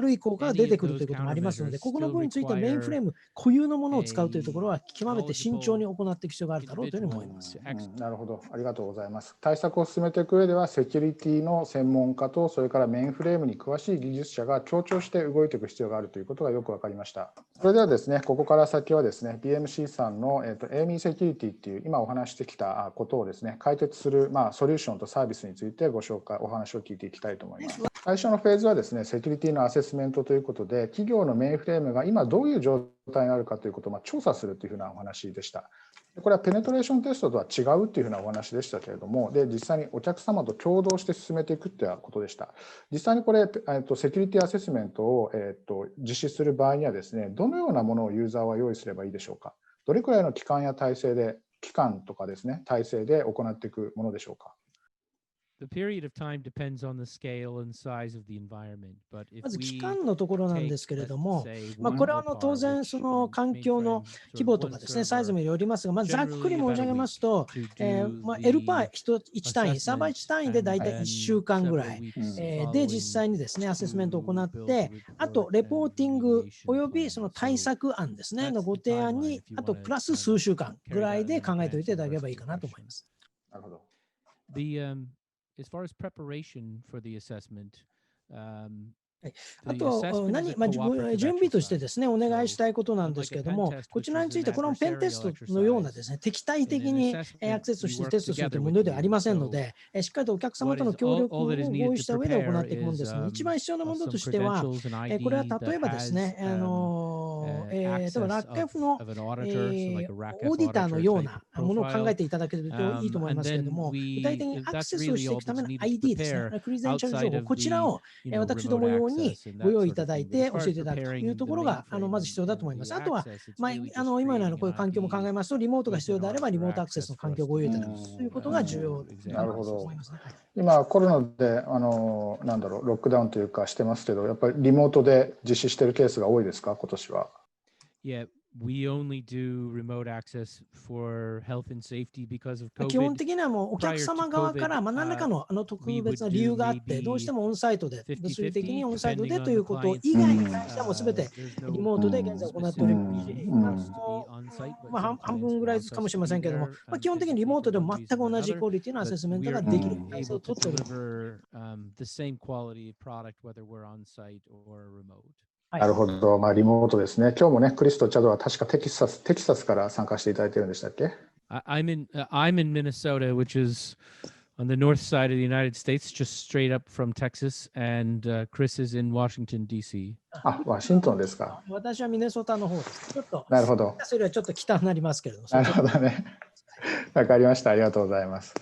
悪い効果が出てくるということもありますので、ここの部分についてはメインフレーム固有のものを使うというところは極めて慎重に行っていく必要があるだろうというふうに思います。
なるほど、ありがとうございます。対策を進めていく上では、セキュリティの専門家と、それからメインフレームに詳しい技術者が協調して動いていく必要があるということがよく分かりました。それではですね、ここから先はですね、BMC さんの、AMI Security っていう今お話してきたことをですね、解決する、ソリューションとサービスについてお話を聞いていきたいと思います。最初のフェーズはですね、セキュリティのアセスメントということで、企業のメインフレームが今どういう状態にあるかということを調査するというふうなお話でした。これはペネトレーションテストとは違うというふうなお話でしたけれども、実際にお客様と共同して進めていくということでした。実際にこれ、セキュリティアセスメントを、実施する場合にはですね、どのようなものをユーザーは用意すればいいでしょうか。どれくらいの期間とかですね、体制で行っていくものでしょうか。
まず期間のところなんですけれども、これは当然その環境の規模とかですね、サイズもよりますが、ざっくり申し上げますと、L パー1単位、サーバー1単位でだいたい1週間ぐらいで実際にですね、アセスメントを行って、あとレポーティングおよびその対策案ですね、のご提案に、あとプラス数週間ぐらいで考えておいていただければいいかなと思います。
なるほど。
As far as preparation for the assessment,
あと準備としてですね、お願いしたいことなんですけれども、こちらについて、このペンテストのようなですね、敵対的にアクセスしてテストするというものではありませんので、しっかりとお客様との協力を合意した上で行っていくものですので、一番必要なものとしては、これは例えばですね、ラック F のオーディターのようなものを考えていただけるといいと思いますけれども、具体的にアクセスをしていくための ID ですね、クリデンシャル情報、こちらを私ども用にご用意いただいて教えていただくというところがまず必要だと思います。あとは、今のようなこういう環境も考えますと、リモートが必要であれば、リモートアクセスの環境をご用意いただくということが重要だと思いますね。
今、コロナでロックダウンというかしてますけど、やっぱりリモートで実施しているケースが多いですか、今年は。
We only do remote access for health and safety because of COVID.
基本的にはもうお客様側から何らかの特別な理由があって、どうしてもオンサイトで、物理的にオンサイトでということ以外に関してはもうすべてリモートで現在行っております。半分ぐらいかもしれませんけれども、基本的にリモートでも全く同じクオリティのアセスメントができる体制を取っております。
なるほど、リモートですね。今日もね、クリスとチャドは確かテキサスから参加していただいているんでしたっけ？
I'm in Minnesota, which is on the north side of the United States, just straight up from Texas, and Chris is in Washington, D.C.
ワシントンですか。
私はミネソタの方です。ちょっと、
なるほど。
それはちょっと北になりますけれども。
なるほどね。わかりました。ありがとうございます。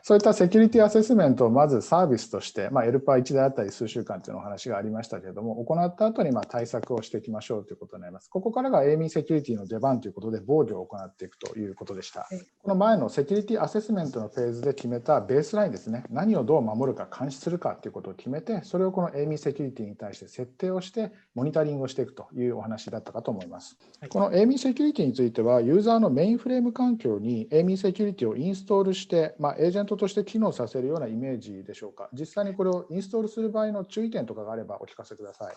そういったセキュリティアセスメントをまずサービスとして、L パー1であったり数週間というのお話がありましたけれども、行った後に対策をしていきましょうということになります。ここからが AMI セキュリティの出番ということで、防御を行っていくということでした。この前のセキュリティアセスメントのフェーズで決めたベースラインですね、何をどう守るか監視するかということを決めて、それをこの AMI セキュリティに対して設定をして、モニタリングをしていくというお話だったかと思います。この AMI セキュリティについては、ユーザーのメインフレーム環境に AMI セキュリティをインストールして、エージェントとして機能させるようなイメージでしょうか。実際にこれをインストールする場合の注意点とかがあればお聞かせください。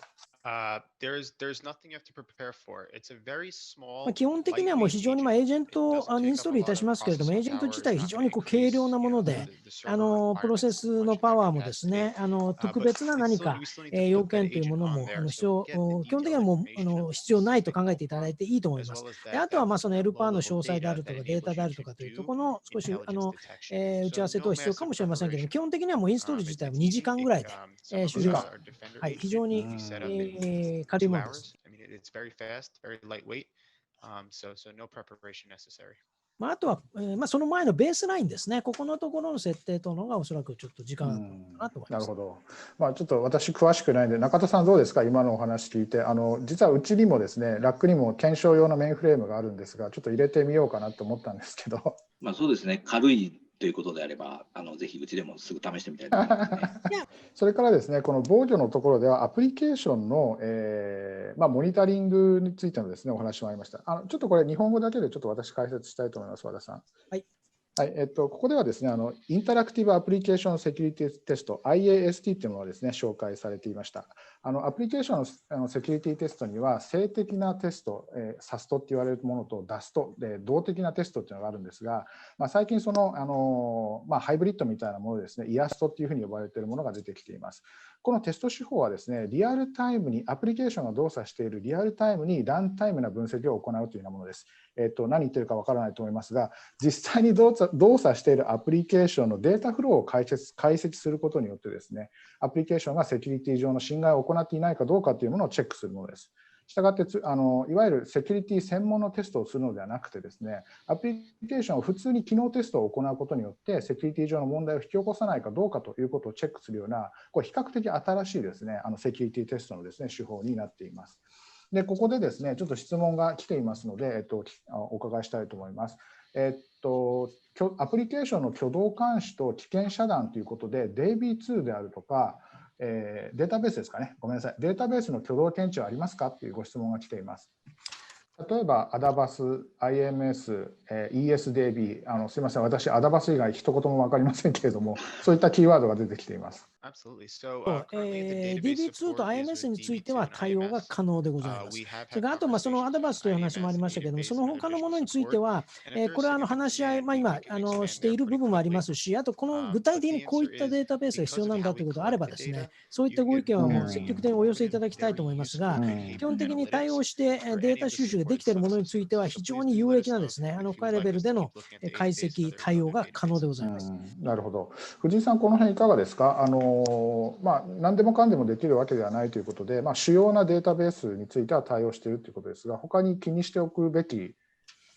基本的にはもう非常にエージェントをインストールいたしますけれども、エージェント自体非常に軽量なもので、プロセスのパワーもですね、特別な何か要件というものも基本的にはもう必要ないと考えていただいていいと思います。あとはその L パーの詳細であるとかデータであるとかというところの少し打ち合わせ等は必要かもしれませんけれども、基本的にはもうインストール自体は2時間ぐらいで終了。非常に軽いものです。あとは、その前のベースラインですね、ここのところの設定というのがおそらくちょっと時間かなと思います。
なるほど。ちょっと私詳しくないので、中田さんどうですか、今のお話聞いて。実はうちにもですね、ラックにも検証用のメインフレームがあるんですが、ちょっと入れてみようかなと思ったんですけど。
そうですね、軽いということであれば、ぜひうちでもすぐ試してみたいと思いますね。
それからですね、この防御のところでは、アプリケーションの、モニタリングについてのですね、お話もありました。ちょっとこれ、日本語だけでちょっと私、解説したいと思います、和田さん。
はい。
ここではですね、インタラクティブアプリケーションセキュリティテスト、IAST というものがですね、紹介されていました。アプリケーションのセキュリティテストには、静的なテスト、サストって言われるものとダストで、動的なテストっていうのがあるんですが、最近ハイブリッドみたいなものですね、イアストっていうふうに呼ばれているものが出てきています。このテスト手法はですね、リアルタイムに、アプリケーションが動作しているリアルタイムにランタイムな分析を行うというようなものです。何言ってるかわからないと思いますが、実際に動作しているアプリケーションのデータフローを解析することによってですね、アプリケーションがセキュリティ上の侵害を行っていないかどうかというものをチェックするものです。したがっていわゆるセキュリティ専門のテストをするのではなくてですね、アプリケーションを普通に機能テストを行うことによって、セキュリティ上の問題を引き起こさないかどうかということをチェックするような、これ比較的新しいですね、セキュリティテストのですね、手法になっています。で、ここでですね、ちょっと質問が来ていますので、お伺いしたいと思います。アプリケーションの挙動監視と危険遮断ということで、DB2 であるとか、データベースですかね、ごめんなさい、データベースの挙動検知はありますかというご質問が来ています。例えば、アダバス、IMS、ESDB、すみません、私、アダバス以外一言も分かりませんけれども、そういったキーワードが出てきています。
DB2 と IMS については対応が可能でございます。それからあと、そのアダバスという話もありましたけれども、その他のものについては、これは話し合い、今している部分もありますし、あと、この具体的にこういったデータベースが必要なんだということがあればですね、そういったご意見はもう積極的にお寄せいただきたいと思いますが、基本的に対応してデータ収集ができているものについては非常に有益なですね、深いレベルでの解析、対応が可能でございます。
なるほど。藤井さん、この辺いかがですか？何でもかんでもできるわけではないということで、主要なデータベースについては対応しているということですが、他に気にしておくべき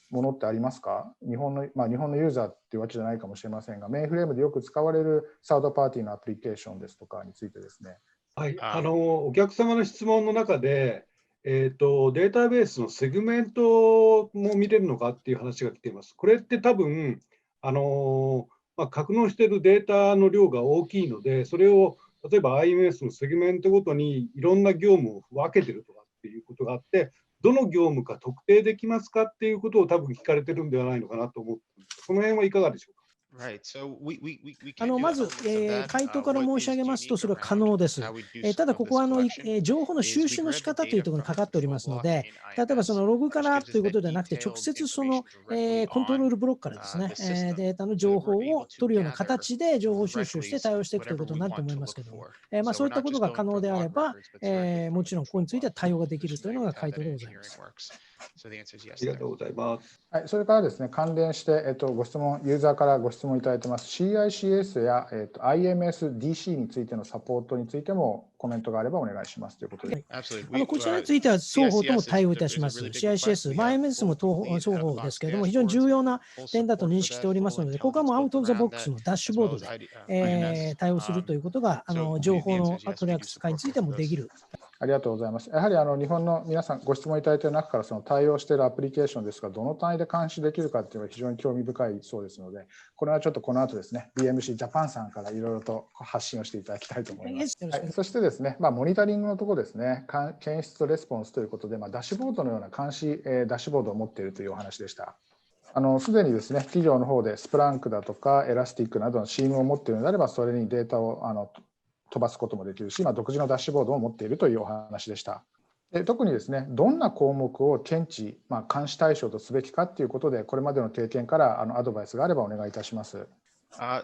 ものってありますか？日本のユーザーっていうわけじゃないかもしれませんが、メインフレームでよく使われるサードパーティーのアプリケーションですとかについてですね。
はい、お客様の質問の中で、データベースのセグメントも見れるのかっていう話が来ています。これって多分、格納しているデータの量が大きいので、それを例えば IMS のセグメントごとにいろんな業務を分けてるとかっていうことがあって、どの業務か特定できますかっていうことを多分聞かれてるんではないのかなと思っています。この辺はいかがでしょうか。
まず、回答から申し上げますと、それは可能です。ただ、ここは情報の収集の仕方というところにかかっておりますので、例えばそのログからということではなくて、直接そのコントロールブロックからですね、データの情報を取るような形で情報収集して対応していくということになると思いますけども、そういったことが可能であれば、もちろんここについては対応ができるというのが回答でございます。
ありがとうございます。
はい、それからですね、関連して、ご質問、ユーザーからご質問いただいています。CICS や、IMS-DC についてのサポートについてもコメントがあればお願いしますということで。
こちらについては双方とも対応いたします。CICS、IMS も双方ですけれども、非常に重要な点だと認識しておりますので、ここはもうアウト・オブ・ザ・ボックスのダッシュボードで、対応するということが、情報の取り扱いについてもできる。
ありがとうございます。やはり日本の皆さんご質問いただいている中からその対応しているアプリケーションですが、どの単位で監視できるかというのは非常に興味深いそうですので、これはちょっとこの後ですね、BMC ジャパンさんからいろいろと発信をしていただきたいと思います。はい、そしてですね、モニタリングのところですね、検出とレスポンスということで、ダッシュボードのような監視、ダッシュボードを持っているというお話でした。すでにですね、企業の方でスプランクだとかエラスティックなどのチームを持っているのであれば、それにデータを飛ばすこともできるし、独自のダッシュボードを持っているというお話でした。で、特にですね、どんな項目を検知、監視対象とすべきかということで、これまでの経験からアドバイスがあればお願いいたします。
ま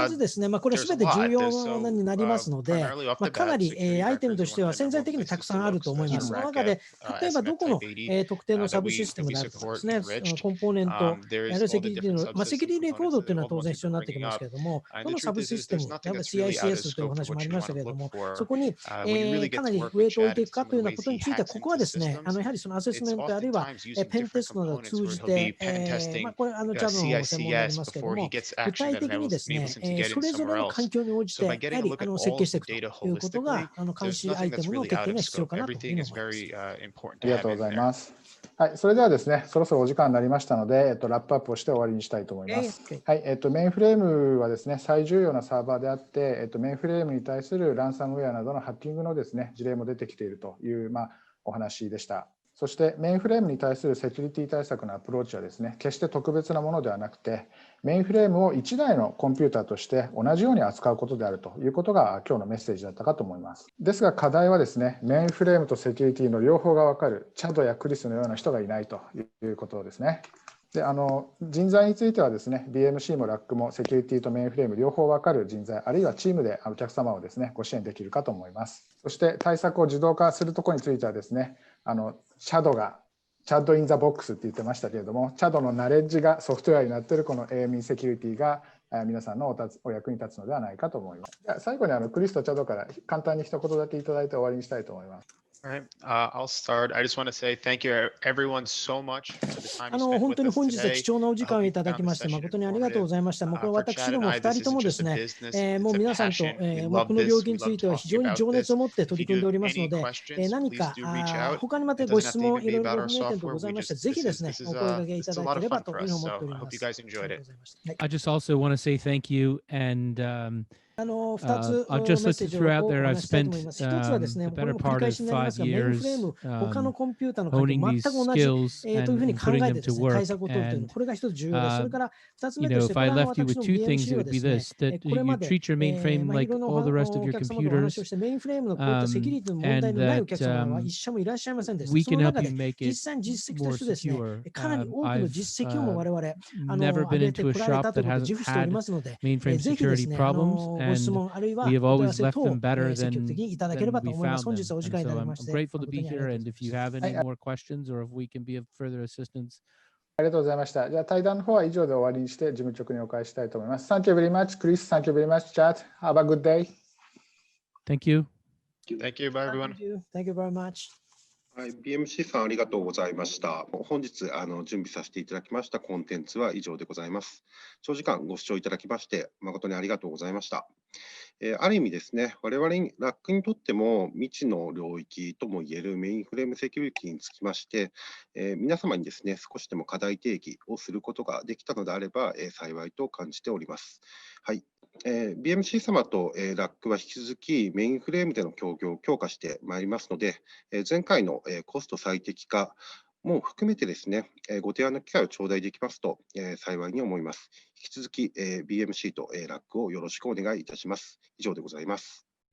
ずですね、これすべて重要になりますので、かなりアイテムとしては潜在的にたくさんあると思います。その中で、例えばどこの特定のサブシステムであるとかですね、コンポーネント、やるセキュリティの、セキュリティレコードというのは当然必要になってきますけれども、どのサブシステム、CICS というお話もありましたけれども、そこにかなりウェイトを置いていくかというようなことについては、ここはですね、やはりそのアセスメントあるいはペンテストなどを通じて、これ、ジャブの専門になりますけれども、具体的にですね、それぞれの環境に応じて、やはり設計していくということが、監視アイテムの決定には必要かなというふうに思います。
ありがとうございます。はい、それではですね、そろそろお時間になりましたので、ラップアップをして終わりにしたいと思います。はい、メインフレームはですね、最重要なサーバーであって、メインフレームに対するランサムウェアなどのハッキングのですね、事例も出てきているという、お話でした。そしてメインフレームに対するセキュリティ対策のアプローチはですね、決して特別なものではなくて、メインフレームを1台のコンピューターとして同じように扱うことであるということが今日のメッセージだったかと思います。ですが課題はですね、メインフレームとセキュリティの両方が分かるチャドやクリスのような人がいないということですね。で人材についてはですね、BMC もラックもセキュリティとメインフレーム両方分かる人材、あるいはチームでお客様をですね、ご支援できるかと思います。そして対策を自動化するところについてはですね、チャドインザボックスって言ってましたけれども、チャドのナレッジがソフトウェアになっているこの AMI セキュリティが皆さんのお役に立つのではないかと思います。じゃあ最後にクリスとチャドから簡単に一言だけいただいて終わりにしたいと思います。
All right, I'll start. I just want to say thank you everyone so much for the time you spent
本
with
当に
us
本日は
today.
貴重なお時間を
I
い
hope
た
you
だき
found
ま
this
して、
session
誠にありがとうございました。これ
informative.
私
For
ど
Chad
も
and I,
2 人
this
と
is
もで
just
す
a
ね、
business.
もう
It's a
皆さんと
passion. We
こ
love
の領
this.
域
We
につ
love
いては
talking
非常に
about
情熱
this.
を持って取
If
り組ん
you
でお
have
りますの
any
で、
questions,
何
please
か
do reach out.
他にまた
It
ご
doesn't have
質
to
問
even
い
be
ろいろ
about
ご
our
不明点等
software.
ござい
We
ましたら、
just
ぜひ
this
で
is
すね、
this
お
is
声掛けい
this
た
is a
だ
lot
け
of
れば
fun
と
for
いうふう
us.
に思ってお
So
り
I
ま
hope you
す。
guys enjoyed it.
I just also want to say thank you, and
2つ
just
メッ
listed
セージを
throughout
お
there, I've
話ししたいと思い
spent
ます。一つはですね、
the
これ
better
も繰り
part
返
of
しになりま
5
すが、メインフレー
years
ム、他のコンピューターの環境
honing
全
these
く同じ
skills
というふうに
and
考
putting
え
them
てで
to
すね、対
work.
策を取るというの、
And
これが一つ重要です。それから2つ目
you
と
know,
して、
if
こ
I
れは
left you
私
with
の
two things,
BMC
it
は
would
で
be
すね、
this: that
これ
you
まで
treat your
い
mainframe
ろい
like
ろな
all the rest of
お
your
客様とお話を
computers,
して、メインフレームのこういったセキュリティの問題
and
のないお
that
客様は一社もいらっしゃいませんでした。
we
その
can help
中
you
で
make
実
it
際に実績と
more
してですね、
secure.
かなり多くの実績をも我々
Never
上
been
げて
into a
こられ
shop
たとい
that
うことを自
hasn't
負しており
had
ますので、
mainframe
ぜひです
security
ね、
problems,
ご
and
質問あるいは
we
お
have
問い合わ
always
せ
left
等
them better
積極的にいただけれ
than
ばと
we
思います。
found
本
them.
日はお時
And
間いた
so
だき
I'm
まして、
grateful to
誠
be
にありが
here.
とうご
And
ざい
if
ま
you
した。
have any more questions or if we can be of further assistance,
ありがとうございました。じゃあ対談の方は以上で終わりにして事務局にお返ししたいと思います。Thank you very much, Chris. Thank you very much, Chad. Have a good day.
thank you.
Thank you. Bye, everyone.
Thank you. Thank you very much.
BMC さんありがとうございました。本日準備させていただきましたコンテンツは以上でございます。長時間ご視聴いただきまして誠にありがとうございました。ある意味ですね、我々ラックにとっても未知の領域ともいえるメインフレームセキュリティにつきまして、皆様にですね、少しでも課題提起をすることができたのであれば、幸いと感じております。はい。BMC 様とラックは引き続きメインフレームでの協業を強化してまいりますので、前回のコスト最適化も含めてですね、ご提案の機会を頂戴できますと幸いに思います。引き続き BMC とラックをよろしくお願いいたします。以上でございます。